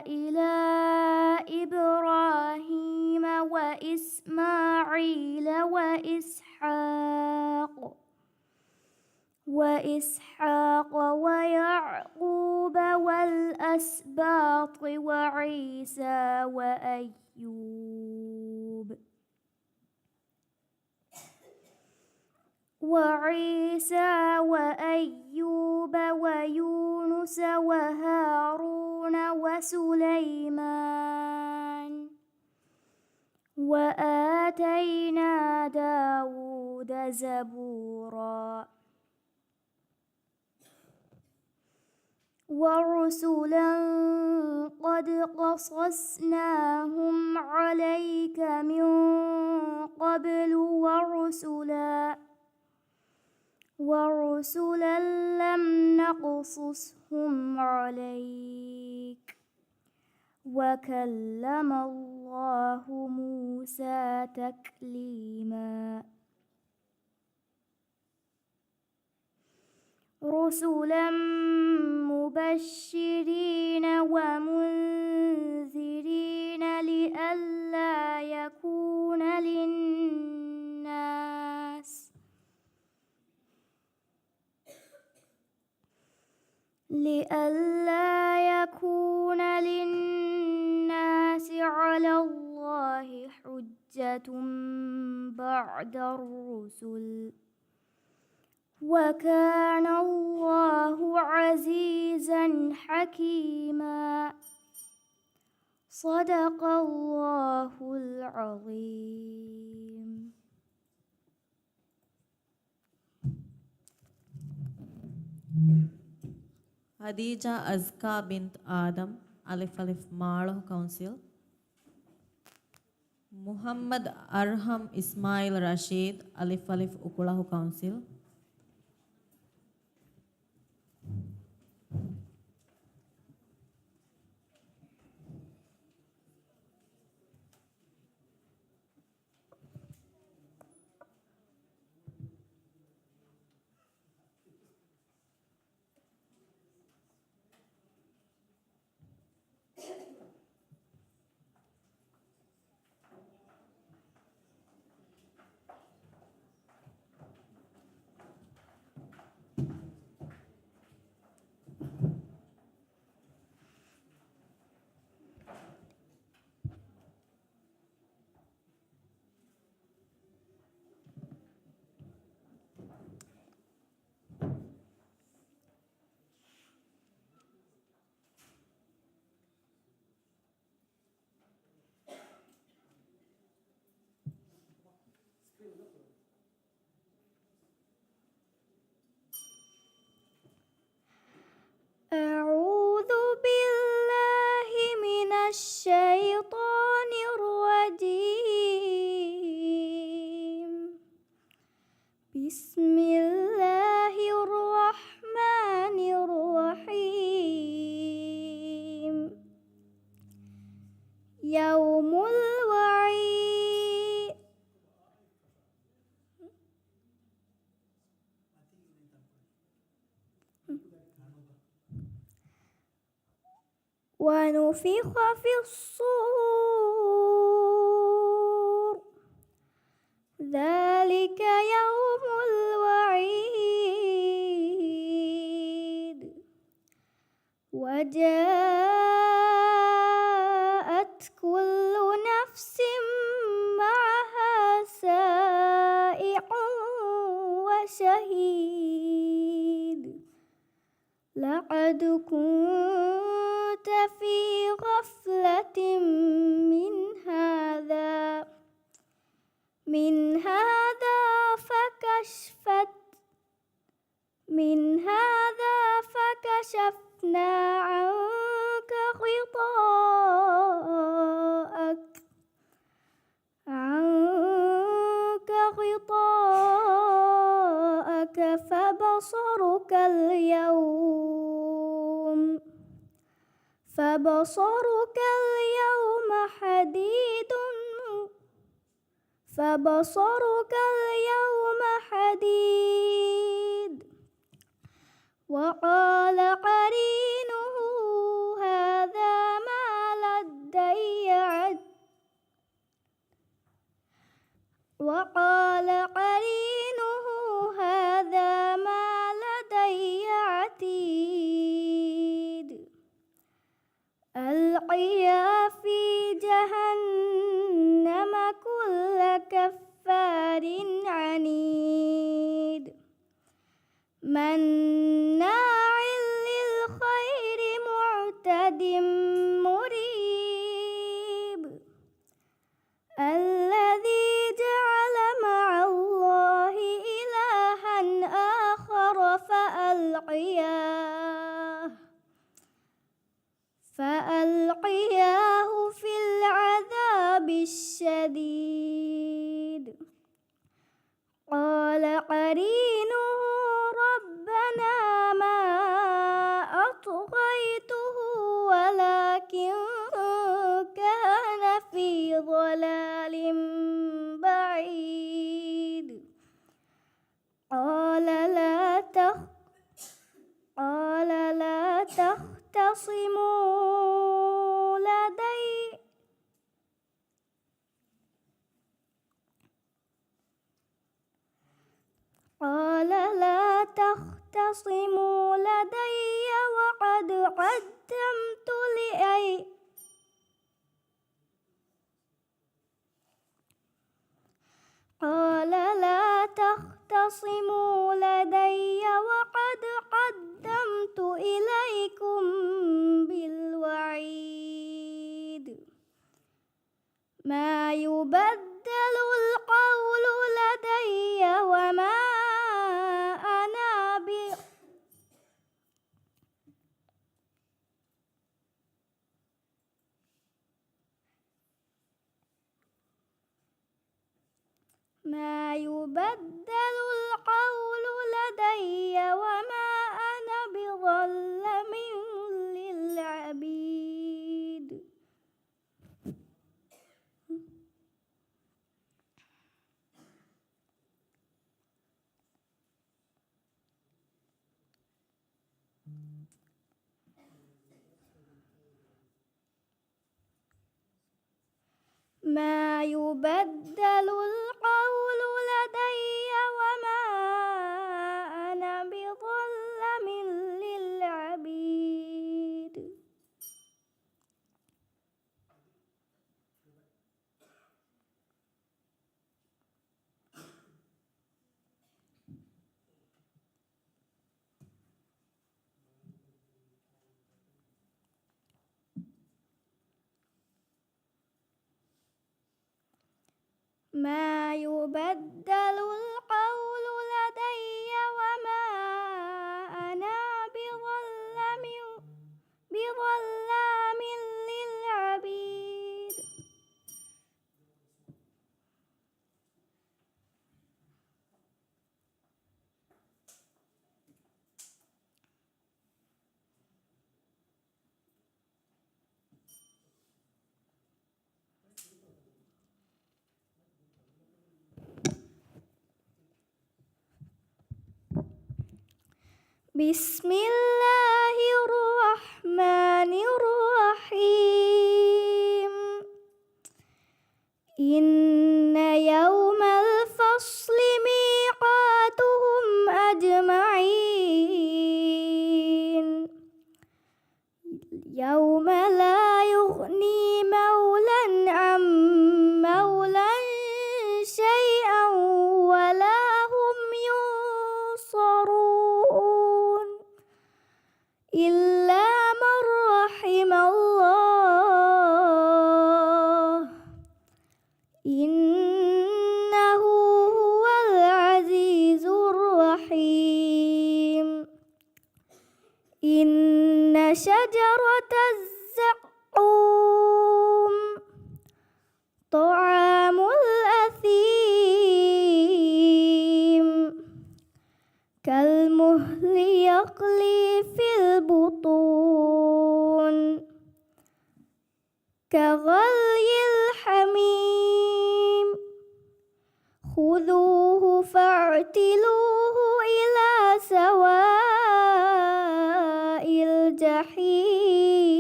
إلى إبراهيم وإسماعيل وإسحاق ويعقوب والأسباط وعيسى وأيوب ويونس وهارون وسليمان وآتينا داود زبورا ورسلا قد قصصناهم عليك من قبل ورسلا لم نقصصهم عليك وكلم الله موسى تكليما رسلا مبشرين ومنذرين لئلا يكون للناس على الله حجة بعد الرسل وكان الله عزيزا حكيما صدق الله العظيم. Hadija Azka bint Adam, Alif Alif Maaloh Council. Muhammad Arham Ismail Rashid, Alif Alif Ukulahu Council. الشيطان الرجيم بسم الله الرحمن الرحيم يوم الوعيد ونفخ في الصور ذلك يوم الوعيد وجاءت كل نفس معها سائق وشهيد لقد كنت في غفلة من هذا فكشفنا عنك غطاءك فبصرك اليوم حديد وقال قرينه هذا ما لدي عتيد ألقيا في جهنم كل كفار عنيد مناع للخير معتد مريب الذي جعل مع الله إلها آخر فألقياه في العذاب الشديد قال قرينه ربنا ما أطغيته ولكن كان في ضلال بعيد قال لا تختصموا لدي وقد قدمت إليكم بالوعيد ما يبدل القول لدي وما أنا بظلم للعبيد ما يبدل القول لدي وما أنا بظلم للعبيد ما يبدل القول لدي وما أنا بظلام للعبيد بسم الله الرحمن الرحيم إن يوم الفصل ميقاتهم أجمعين يوم لا يغني مولا عن مولا شيئا ولا هم ينصرون إلا من رحم الله إنه هو العزيز الرحيم إن شجرة الزقوم طعام الأثيم كالمهل يغلي في البطون كغلي الحميم خذوه فاعتلوه إلى سواء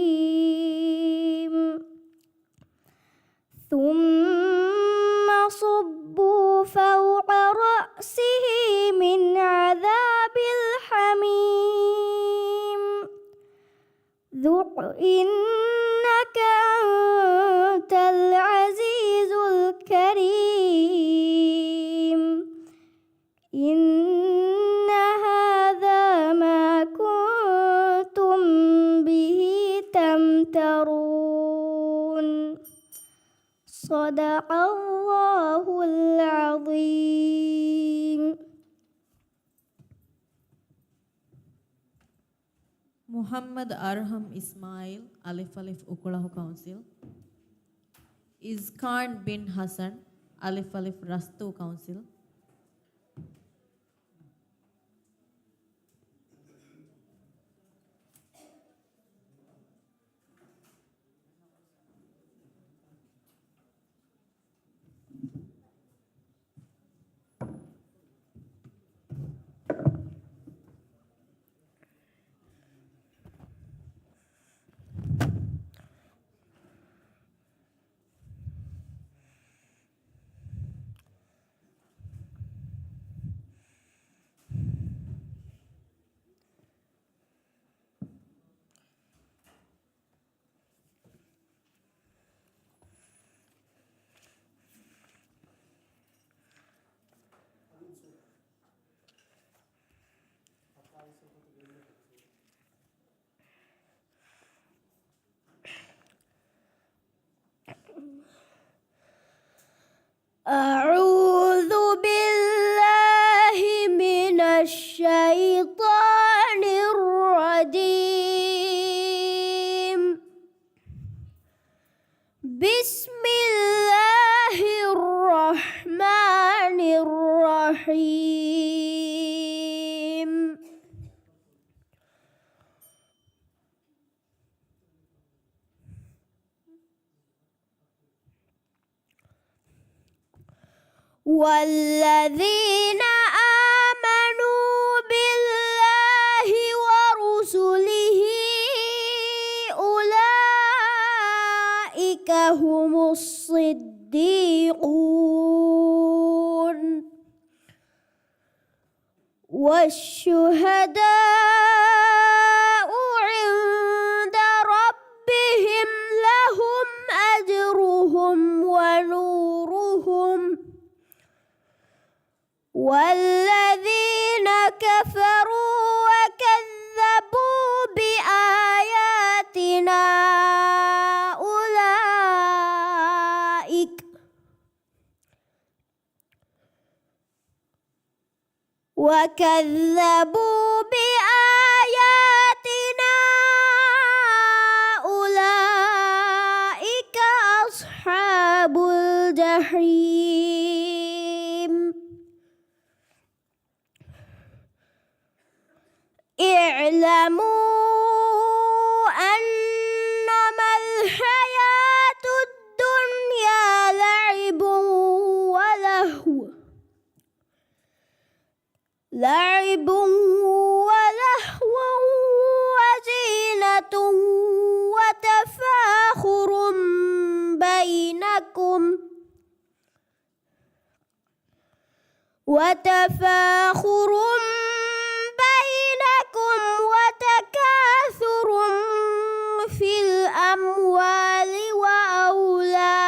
الجحيم ثم صبوا فوق رأسه من عذاب الحميم ذق إنك أنت العزيز الكريم إن هذا ما كنتم به تمترون صدق الله العظيم. Muhammad Arham Ismail, Alif Alif Ukulahu Council. Izkan bin Hassan, Alif Alif Rastu Council. أعوذ بالله من الشيطان الرجيم بسم الله الرحمن الرحيم والذين آمنوا بالله ورسله أولئك هم الصديقون والشهداء عند ربهم لهم أجرهم ونورهم والذين كفروا وكذبوا بآياتنا أولئك أصحاب الجحيم اعلموا أنما الحياة الدنيا لعب ولهو بينكم وتفاخر وتكاثر في الأموال وأولاد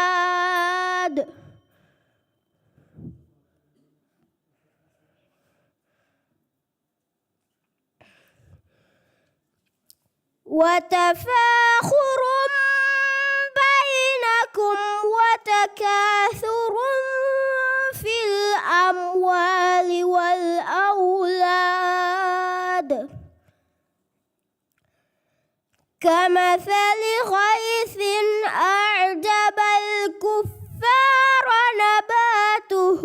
والأولاد كمثل غيث أعجب الكفار نباته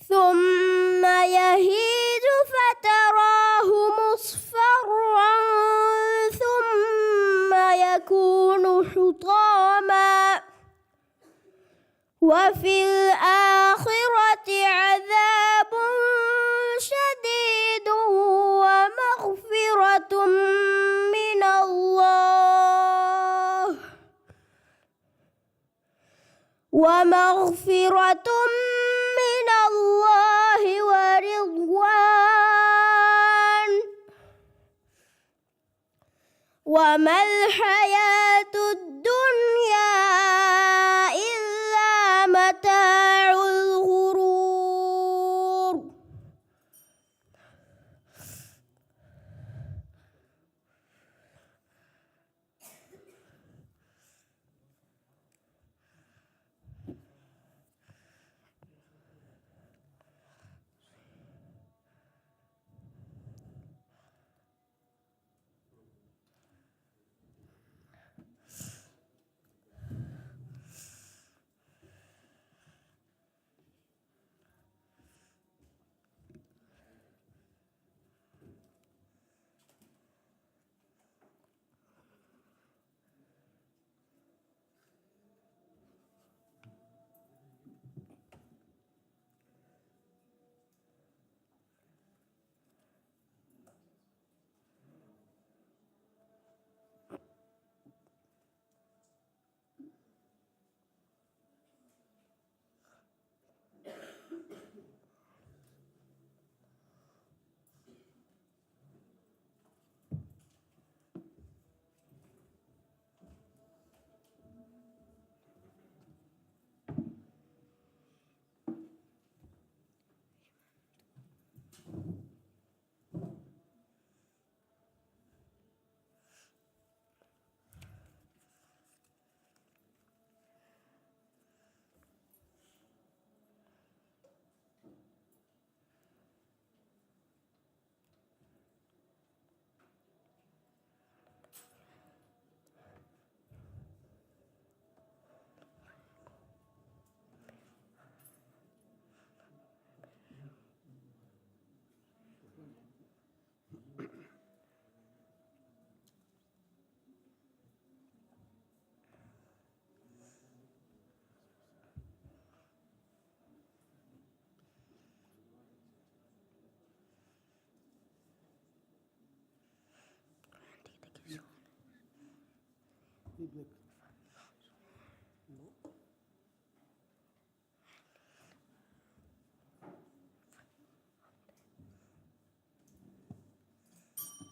ثم يهيج فتراه مصفرا ثم يكون حطاما وفي الآخرة عذاب شديد ومغفرة من الله ورضوان وما الحياة الدنيا إلا متاع الغرور.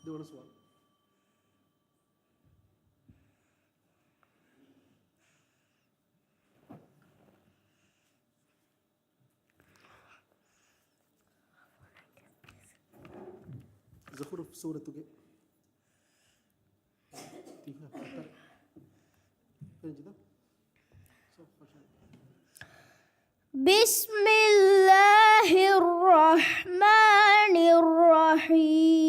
There was one. زخرف سورة بسم الله الرحمن الرحيم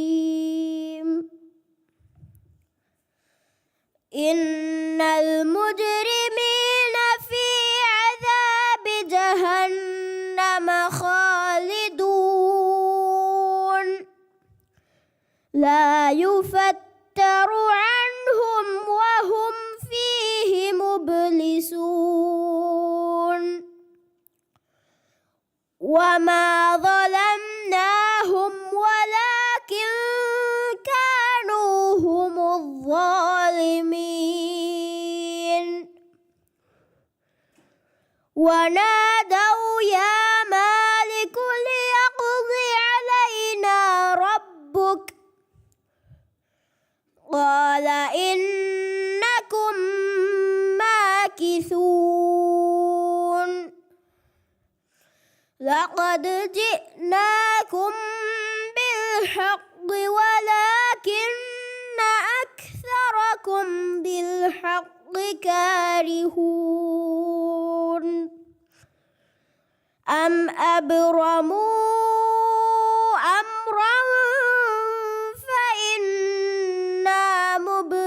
إن المجرمين في عذاب جهنم خالدون لا يفتر عنهم وهم فيه مبلسون وما ظلمناهم ولكن كانوا هم الظالمين ونادوا يا مالك ليقض علينا ربك قال إنكم ماكثون لقد جئناكم بالحق ولكن أكثركم بالحق كارهون أم أبرموا أمرا فإنا مبرمون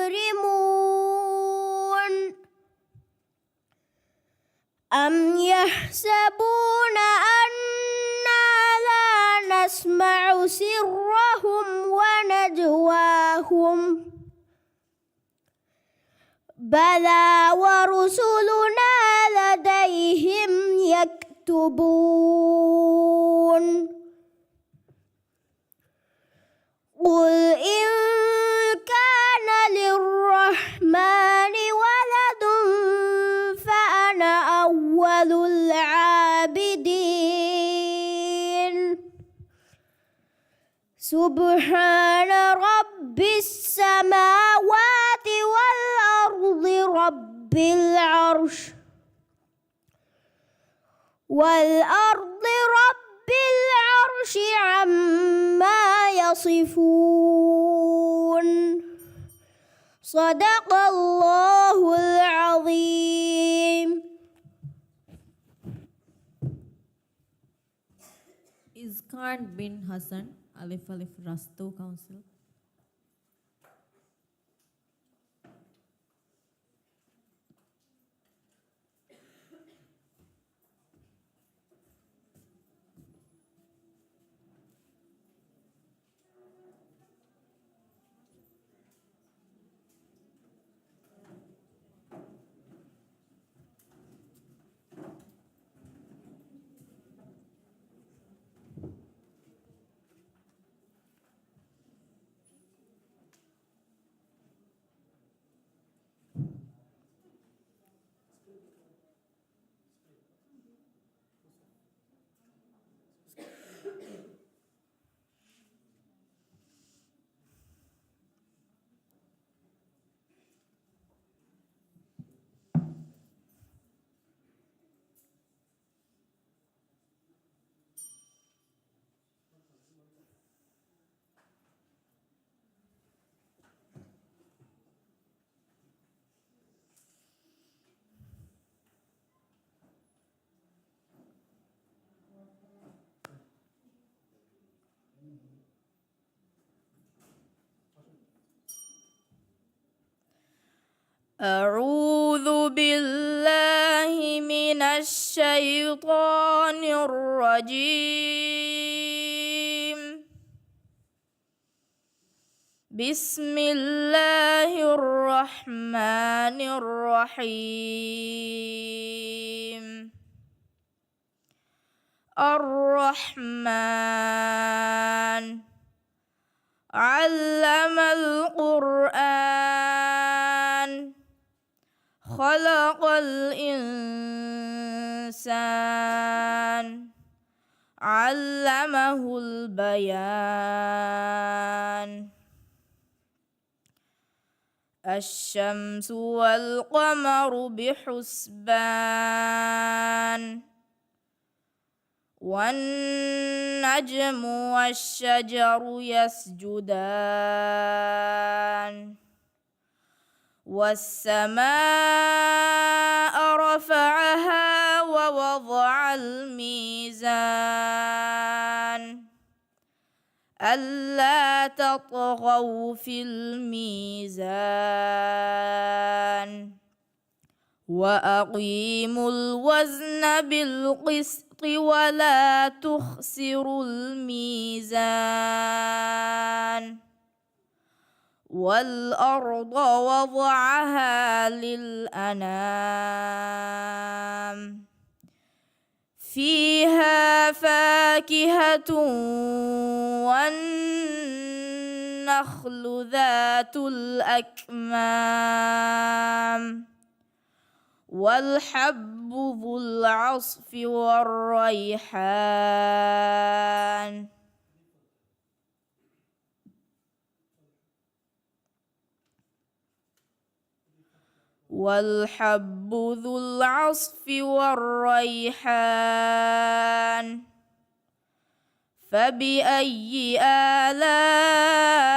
أم يحسبون أنا لا نسمع سرهم ونجواهم بلى ورسلنا لديهم يكتبون قل إن كان للرحمن ولد فأنا أول العابدين سبحان رب السماوات والأرض رب العرش عما يصفون صدق الله العظيم. Izkan bin Hassan, Alif Alif Rasto Council. أعوذ بالله من الشيطان الرجيم. بسم الله الرحمن الرحيم. الرحمن علم القرآن خلق الإنسان علمه البيان. الشمس والقمر بحسبان والنجم والشجر يسجدان والسماء رفعها ووضع الميزان ألا تطغوا في الميزان وأقيموا الوزن بالقسط ولا تخسروا الميزان والأرض وضعها للأنام فيها فاكهة والنخل ذات الأكمام والحب ذو العصف والريحان والحب ذو العصف والريحان فبأي آلاء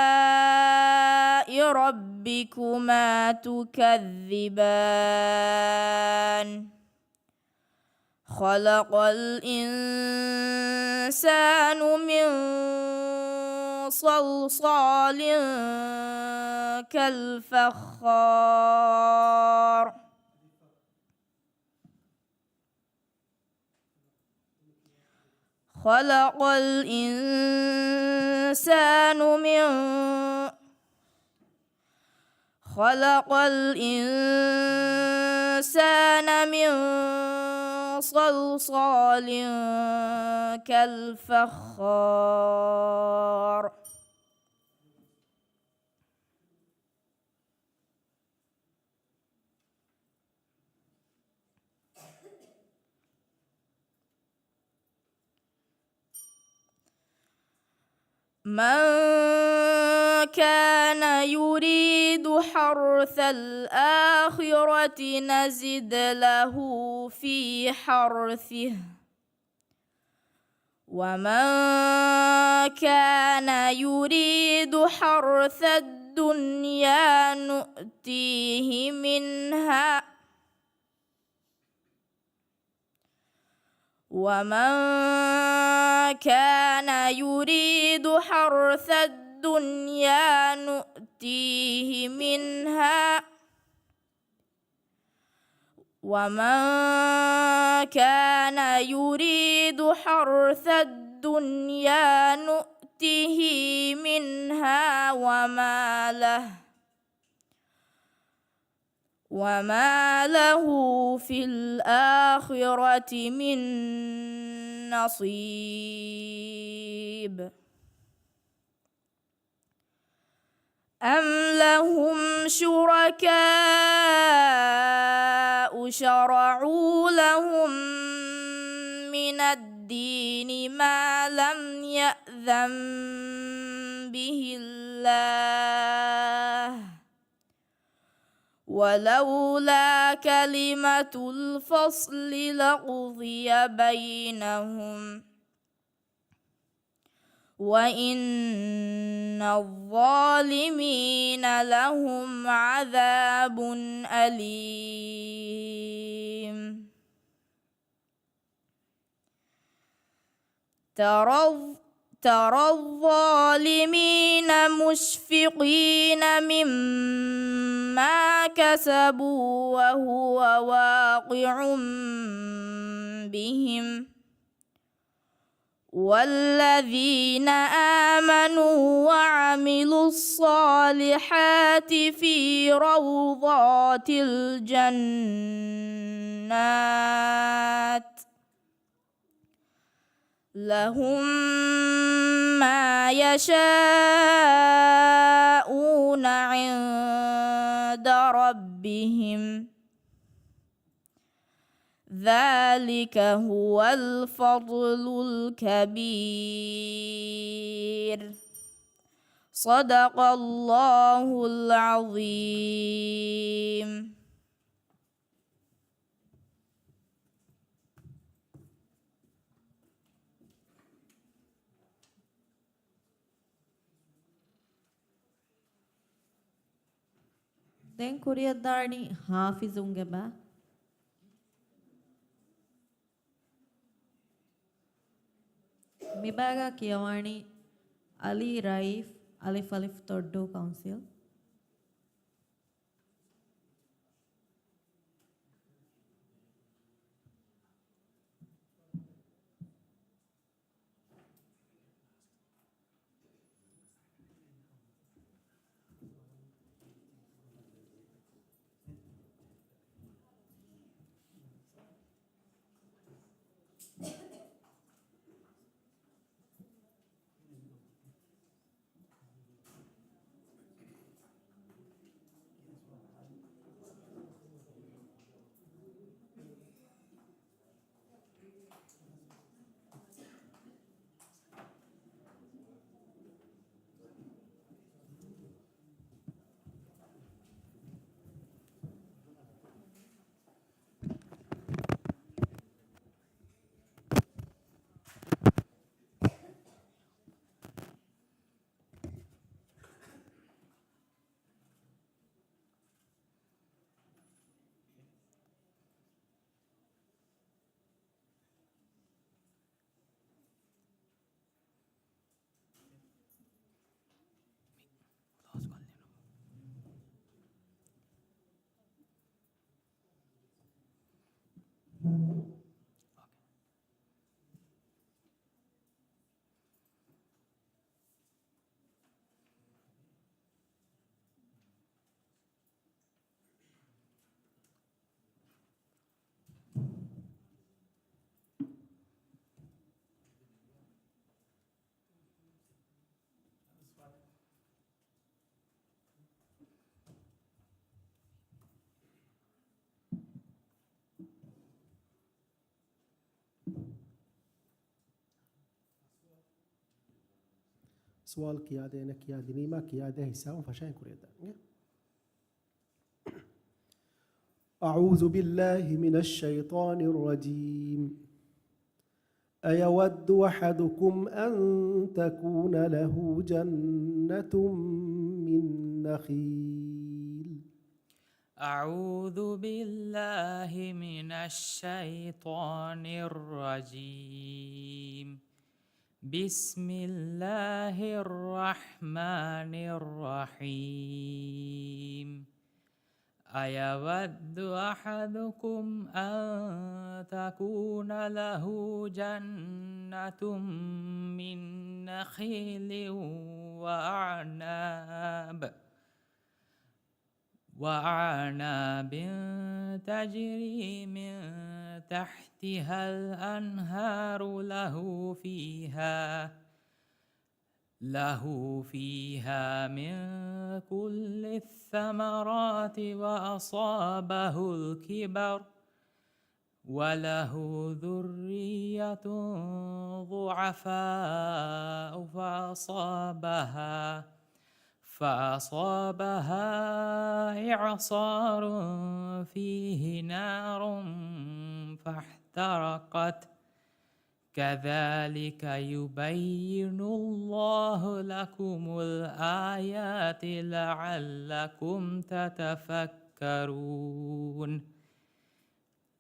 ربكما تكذبان خلق الإنسان من صلصال كالفخار خلق الإنسان من صلصال كالفخار من كان يريد حرث الآخرة نزد له في حرثه ومن كان يريد حرث الدنيا نؤتيه منها ومن كان يريد حرث الدنيا نؤتيه منها ومن كان يريد حرث الدنيا نؤته منها وما له في الآخرة من نصيب أم لهم شركاء شرعوا لهم من الدين ما لم يأذن به الله ولولا كلمة الفصل لقضي بينهم وإن الظالمين لهم عذاب أليم ترى الظالمين مشفقين مما كسبوا وهو واقع بهم والذين آمنوا وعملوا الصالحات في روضات الجنات لهم ما يشاءون عند ربهم ذلك هو الفضل الكبير صدق الله العظيم. දැන් කුරියද්දානි හාෆිසුන්ගේ බා මිබාගා කියවානි අලි රයිෆ් අලිෆ් අලිෆ් තොඩ්ඩෝ කවුන්සිල් سوال किया दे न किया दिनीमा किया दे हिसाब फशाएं कुरेदा أعوذ بالله من الشيطان الرجيم أيود أحدكم أن تكون له جنة من نخيل أعوذ بالله من الشيطان الرجيم بسم الله الرحمن الرحيم أيود أحدكم أن تكون له جنة من نخيل وأعناب تجري من تحتها الأنهار له فيها من كل الثمرات وأصابه الكبر وله ذرية ضعفاء فأصابها إعصار فيه نار فاحترقت كذلك يبين الله لكم الآيات لعلكم تتفكرون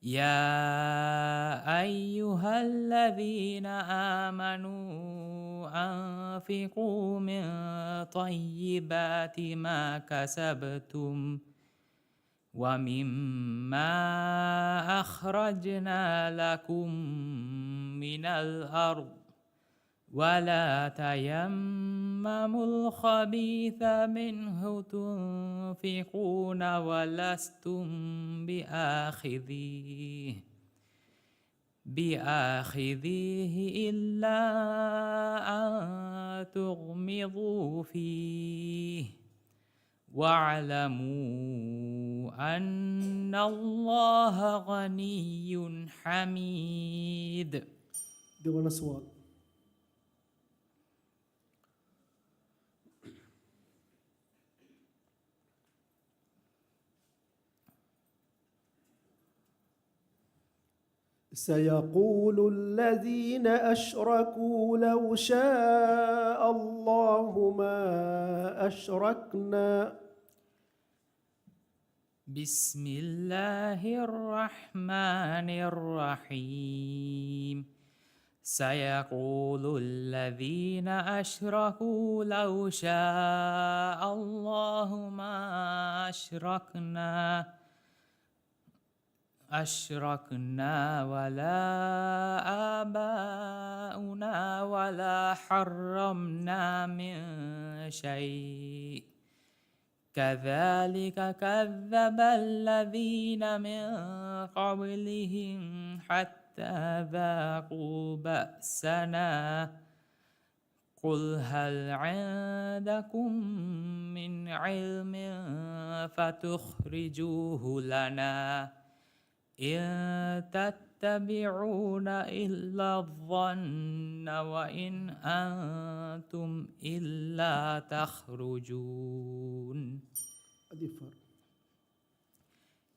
يا أيها الذين آمنوا أنفقوا من طيبات ما كسبتم ومما أخرجنا لكم من الأرض ولا تيمموا الخبيث منه تنفقون ولستم بآخذيه إلا أن تغمضوا فيه واعلموا أن الله غني حميد. دون سؤال سيقول الذين أشركوا لو شاء الله ما أشركنا. بسم الله الرحمن الرحيم سيقول الذين أشركوا لو شاء الله ما أشركنا ولا آباؤنا ولا حرمنا من شيء كذلك كذب الذين من قبلهم حتى ذاقوا بأسنا قل هل عندكم من علم فتخرجوه لنا إن تتبعون إلا الظن وإن أنتم إلا تخرجون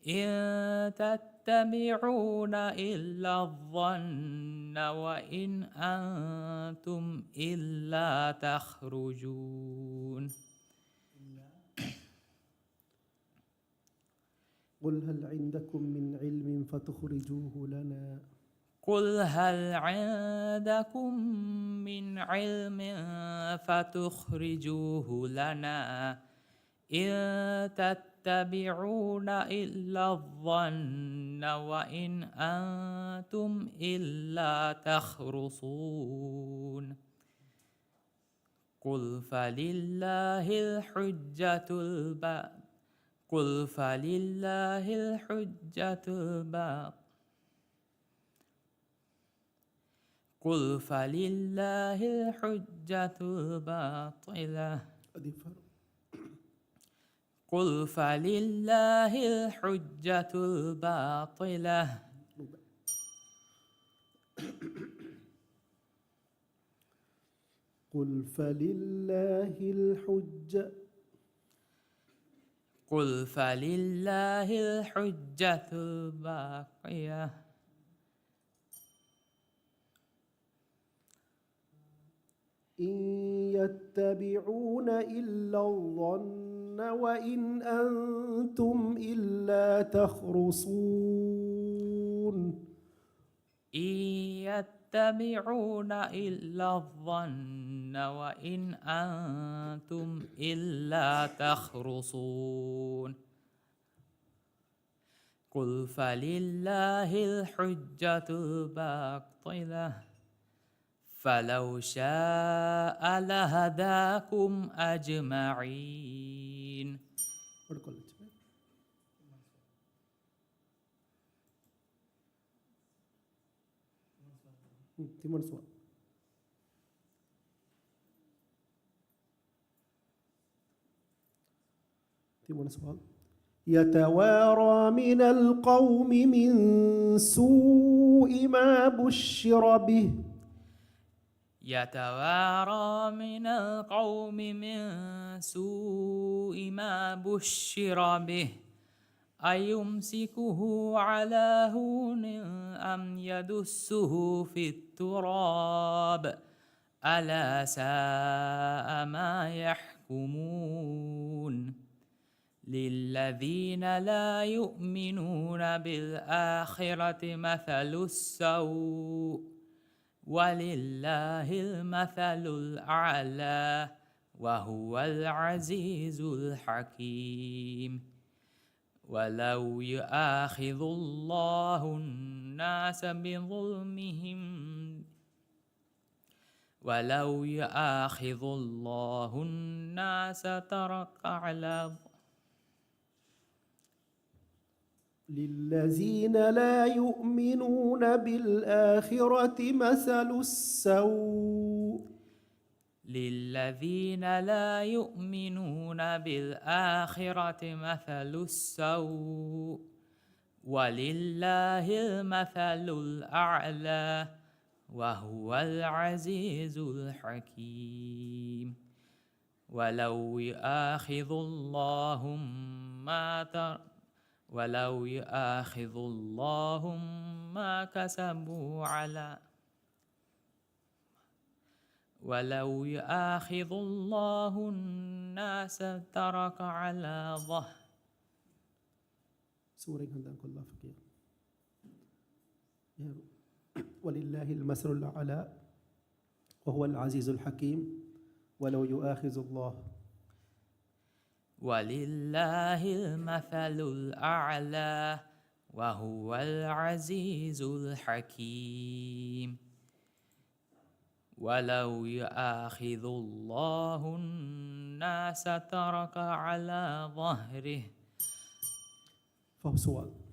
إن تتبعون إلا الظن وإن أنتم إلا تخرجون قل هل عندكم من علم فتخرجوه لنا قل هل عندكم من علم فتخرجوه لنا إن تتبعون إلا الظن وإن أنتم إلا تخرصون قل فلله الحجة الباطلة قل فلله الحجة قل فلله الحجة الباقية إن يتبعون إلا الظن وإن أنتم إلا تخرصون إن يتبعون إلا الظن وإن أنتم إلا تخرصون قل فلله الحجة الباطلة فلو شاء لهداكم أجمعين يتوارى من القوم من سوء ما بشر به يتوارى من القوم من سوء ما بشر به أيمسكه على هون أم يدسه في التراب ألا ساء ما يحكمون للذين لا يؤمنون بالآخرة مثل السوء ولله المثل الأعلى وهو العزيز الحكيم ولو يؤاخذ الله الناس بظلمهم ولو يؤاخذ الله الناس ترك على للذين لا يؤمنون بالآخرة مثل السوء للذين لا يؤمنون بالآخرة مثل السوء ولله المثل الأعلى وهو العزيز الحكيم ولو يؤاخذ الله ما كسبوا على ولو يؤاخذ الله الناس ترك على ظهر ولله المثل الأعلى وهو العزيز الحكيم ولو يؤاخذ الله ولله المثل الأعلى وهو العزيز الحكيم ولو يؤاخذ الله الناس ترك على ظهره فهو سؤال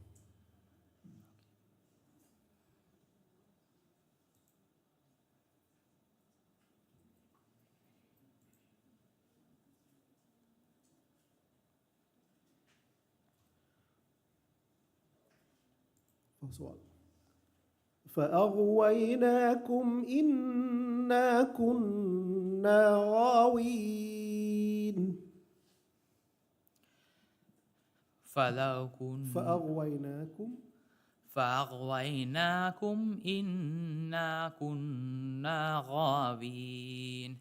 فأغويناكم إنا كنا غاوين فأغويناكم إنا كنا غاوين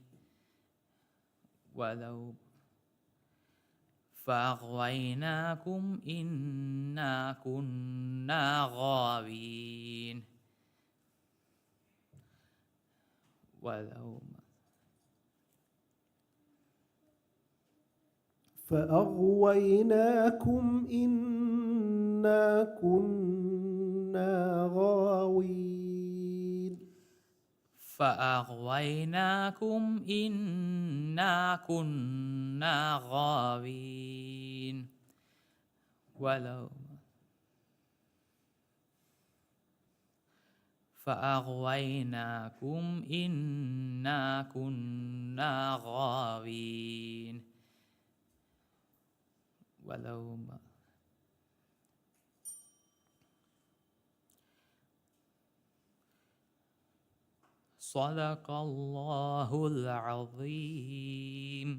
فأغويناكم إنا كنا غاوين فأغويناكم إنا كنا غاوين فأغويناكم إنا كنا غاوين فأغويناكم إنا كنا غاوين صدق الله العظيم.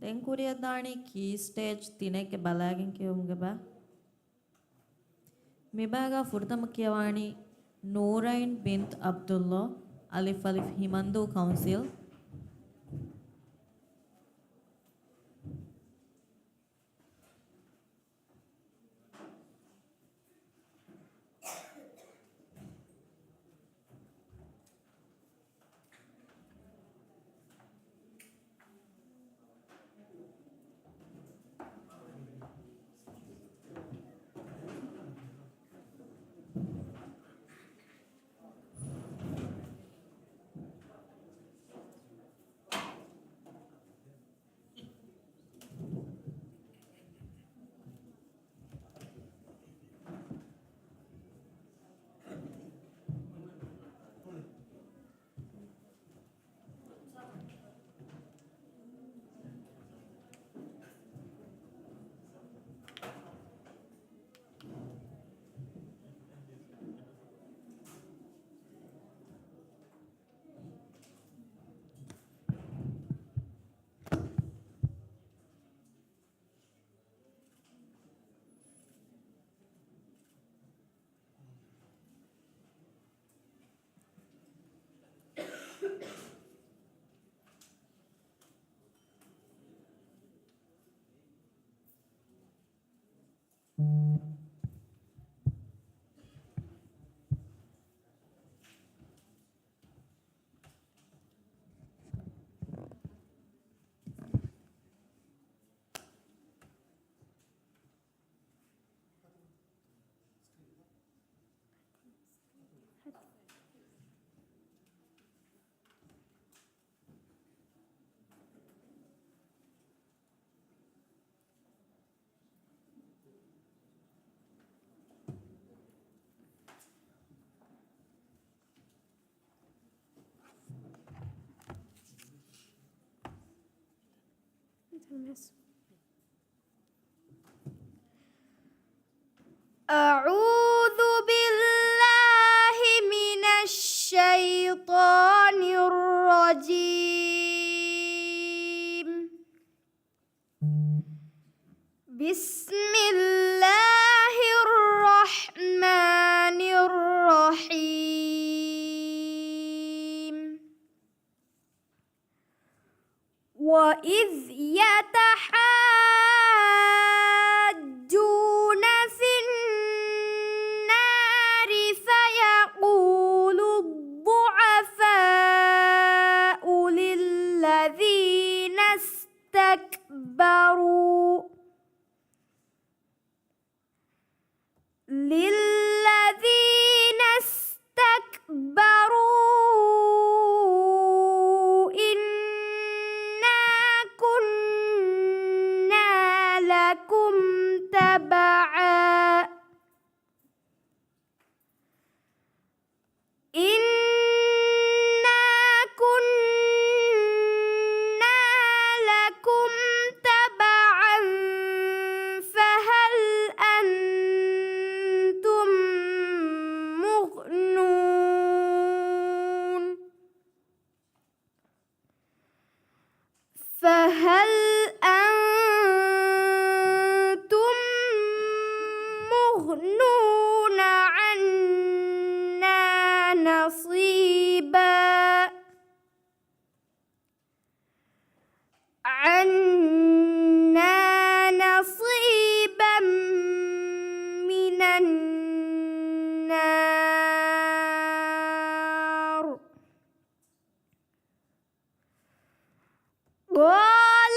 දැන් කුරියදානි කී ස්ටේජ් තිනෙක්ගේ බලාගෙන කියවමුගේ බා මිබාගා ෆුර්තම කියවානි නූරයින් බින්ත් අබ්දුල්ලා අලිෆ් අලිෆ් හිමන්දු කවුන්සිල් أعوذ بالله من الشيطان الرجيم بسم الله الرحمن الرحيم وإذ يتحاجون في النار فيقول الضعفاء للذين استكبروا إنا كنا لكم تبعا إنا كنا لكم تبعا فهل أنتم مغنون فهل أنتم مغنون عنا نصيبا من النار قال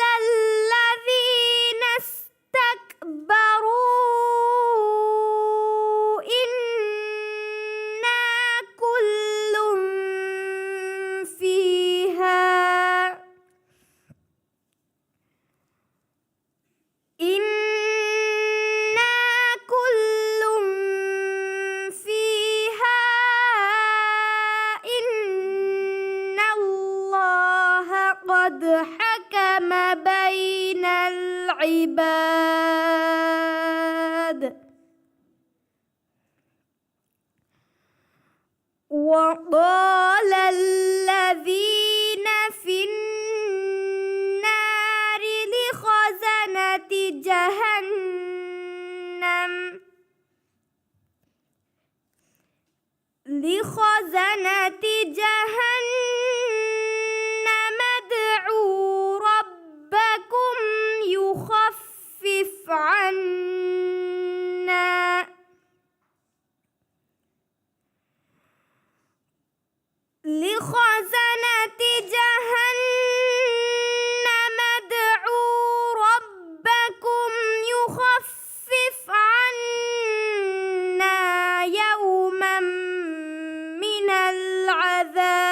قد حكم بين العباد وقال الذين في النار لخزنة جهنم ادعوا ربكم يخفف عنا يوما من العذاب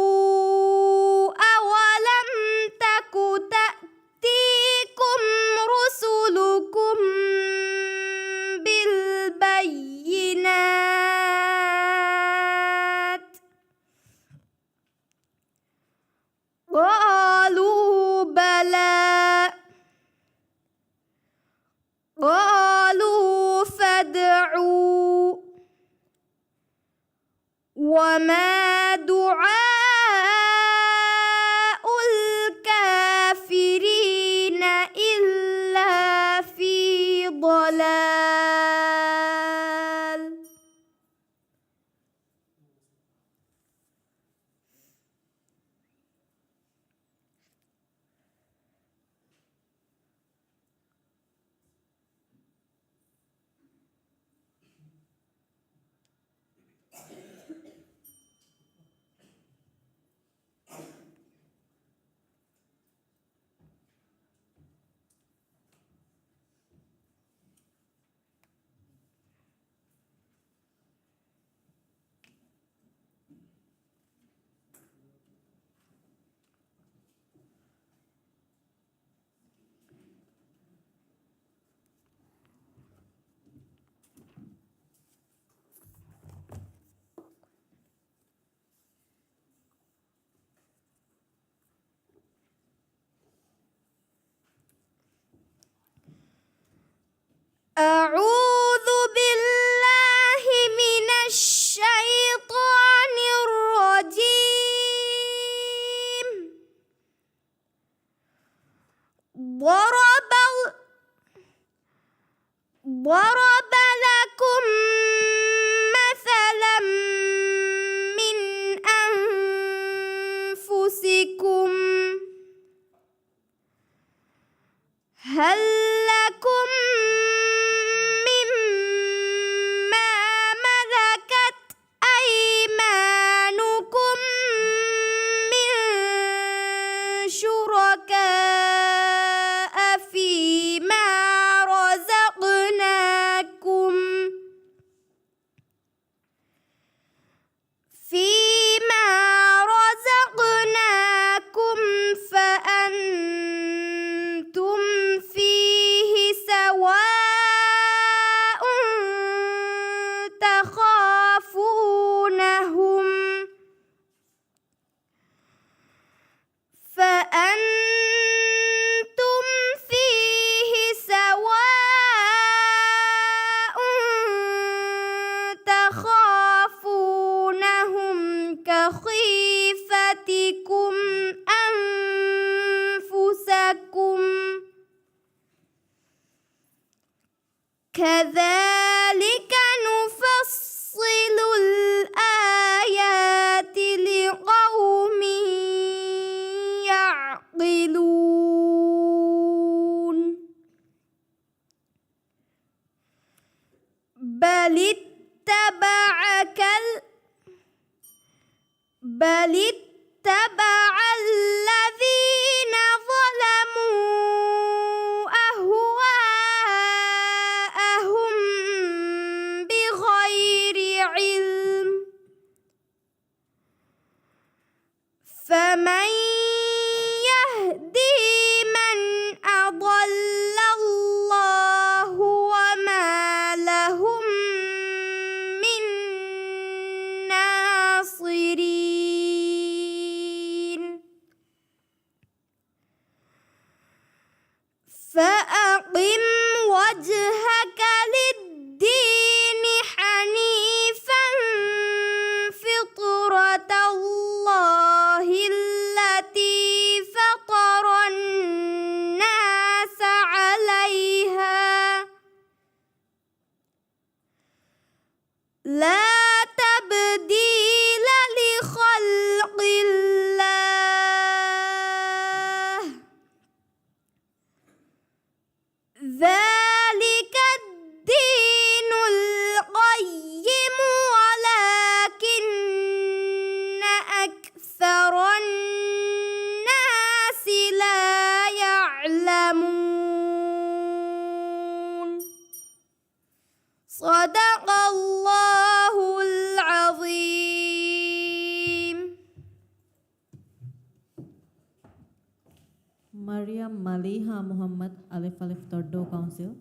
قالوا أولم تك تأتيكم رسلكم بالبينات قالوا بلى قالوا فادعوا وما دعاء الكافرين إلا في ضلال أعوذ بالله من الشيطان الرجيم ضرب لكم مثلا من أنفسكم هل لكم مما ملكت أيمانكم من شركاء فيما رزقناكم فأنتم فيه سواء تخافونهم كخيفتكم أنفسكم كذلك نفصل الآيات لقوم يعقلون بل اتبع الذين ظلموا أهواءهم بغير علم فمن يهدي من أضل الله Muhammad Alif Alif Toddo Council.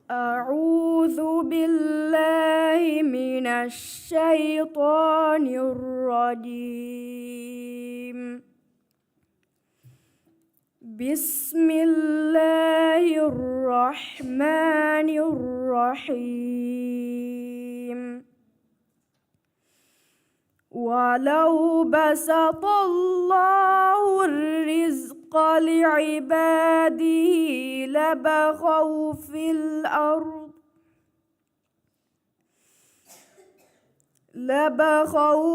أعوذ بالله من الشيطان الرجيم. بسم الله الرحمن الرحيم. ولو بسط الله الرزق لعباده لبغوا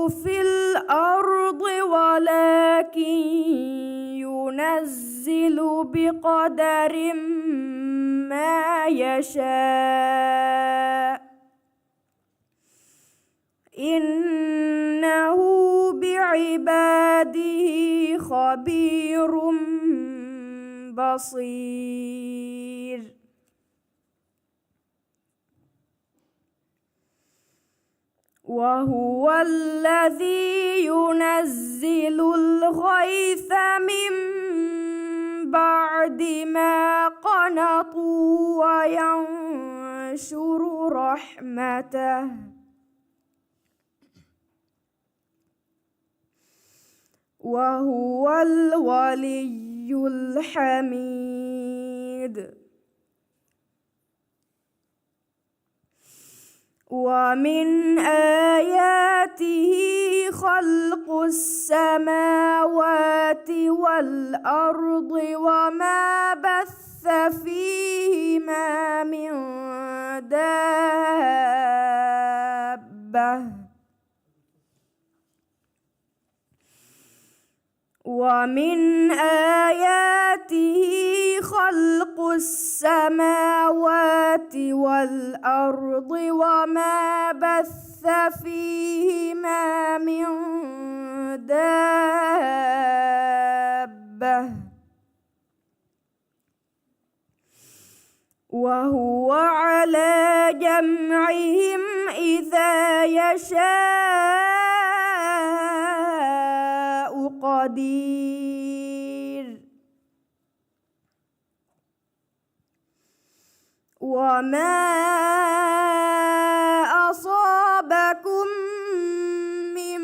في الأرض ولكن ينزل بقدر ما يشاء إنه بعباده خبير بصير. وهو الذي ينزل الغيث من بعد ما قنطوا وينشر رحمته وهو الولي الحميد. ومن آياته خلق السماوات والأرض وما بث فيهما من دابة. ومن آياته خلق السماوات والأرض وما بث فيهما من دابة وهو على جمعهم إذا يشاء قدير وما أصابكم من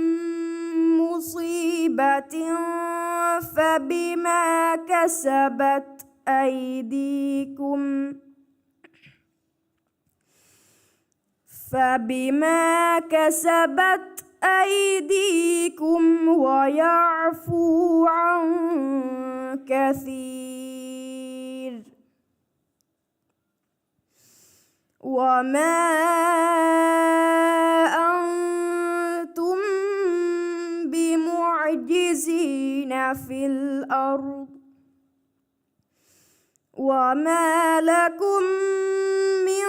مصيبة فبما كسبت أيديكم ويعفو عن كثير وما أنتم بمعجزين في الأرض وما لكم من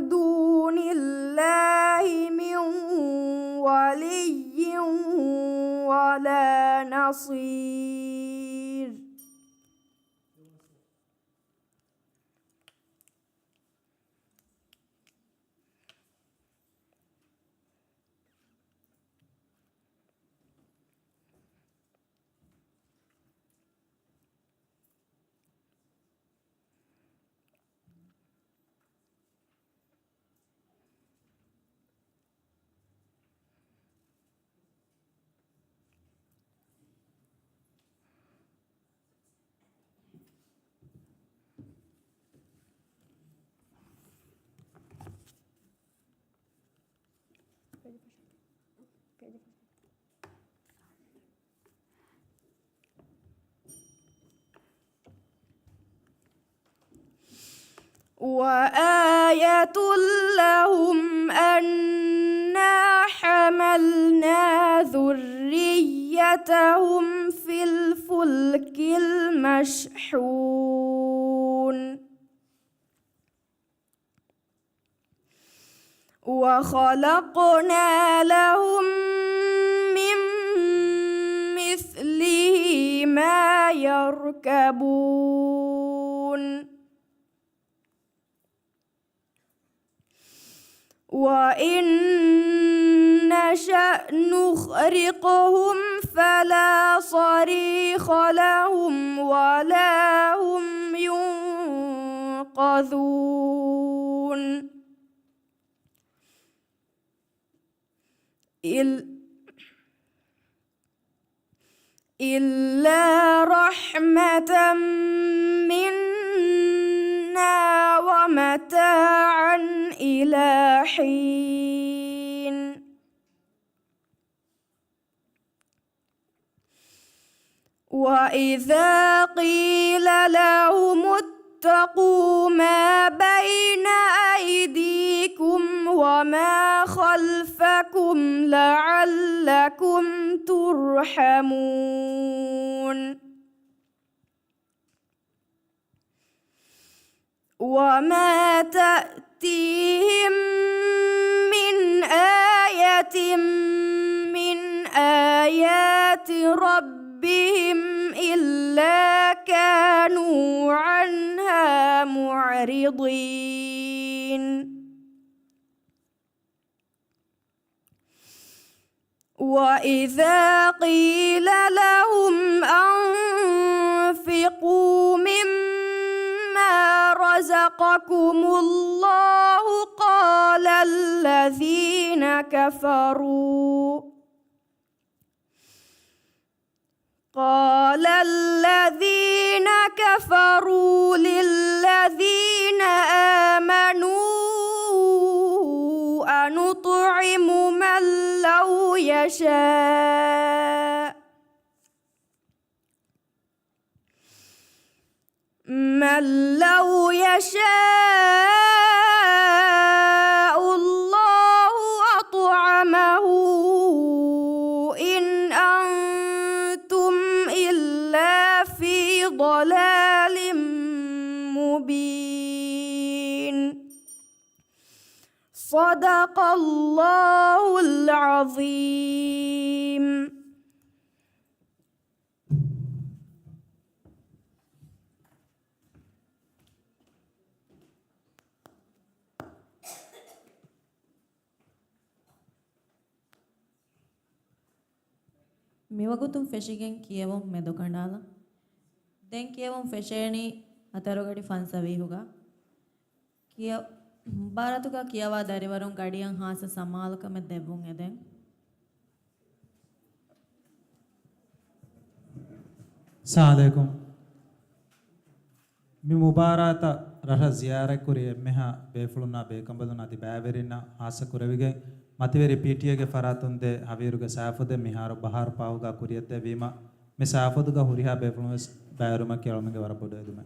دون الله من ولي ولا نصير. وآية لهم أنا حملنا ذريتهم في الفلك المشحون وخلقنا لهم من مثله ما يركبون وإن نشأ نغرقهم فلا صريخ لهم ولا هم ينقذون إلا رحمة منا ومتاعا إلى حين. وإذا قيل لهم اتقوا ما بين أيديكم وما خلفكم لعلكم ترحمون وما تأتيهم من آية من آيات ربهم إلا كانوا عنها معرضين. وإذا قيل لهم أنفقوا مما رزقكم الله قال الذين كفروا للذين آمنوا أنطعم من لو يشاء الله أطعمه إن أنتم إلا في ضلال مبين. صدق الله العظيم. මිවගුතුම් ෆෙෂිගෙන් කියවම් මෙදු කණ්ඩාල දැන් කියවම් ෆෙෂේනි අතරගඩි ෆන්සවීහුගා කිය ಭಾರತುಗ ಕಿಯವಾ ದರಿವರುಂ ಗಡಿಯಂ ಹಾಸ ಸಮಾಲಕಮೆ ದೆಬ್ಬುಂ ಎದೆಂ ಸಲಾಮುಅಲೈಕುಂ ಮಿ ಮುಬಾರಾತ ರಹ ಜಿಯಾರಕ್ ಕುರಿ ಎಮ್ಮೆಹ ಬೇಫುಳುನ ಬೇಕಂಬದುನ ಅದಿ ಬ್ಯಾವೆರಿನ ಹಾಸ ಕುರವಿಗೆ ಮತಿವೆರಿ ಪಿಟಿಎಗೆ ಫರಾತುಂದೆ ಹವೀರುಗೆ ಸಾಫುದೆ ಮಿಹಾರು ಬಹಾರ್ ಪಾವುಗ ಕುರಿಯದ್ದೆ ವೀಮ ಮಿ ಸಾಫುದುಗ ಹುರಿಹಾ ಬೇಫುಳುನ ಬ್ಯಾರುಮ ಕೇಳಮಗೆ ವರಪುಡು ಎದುಮೆ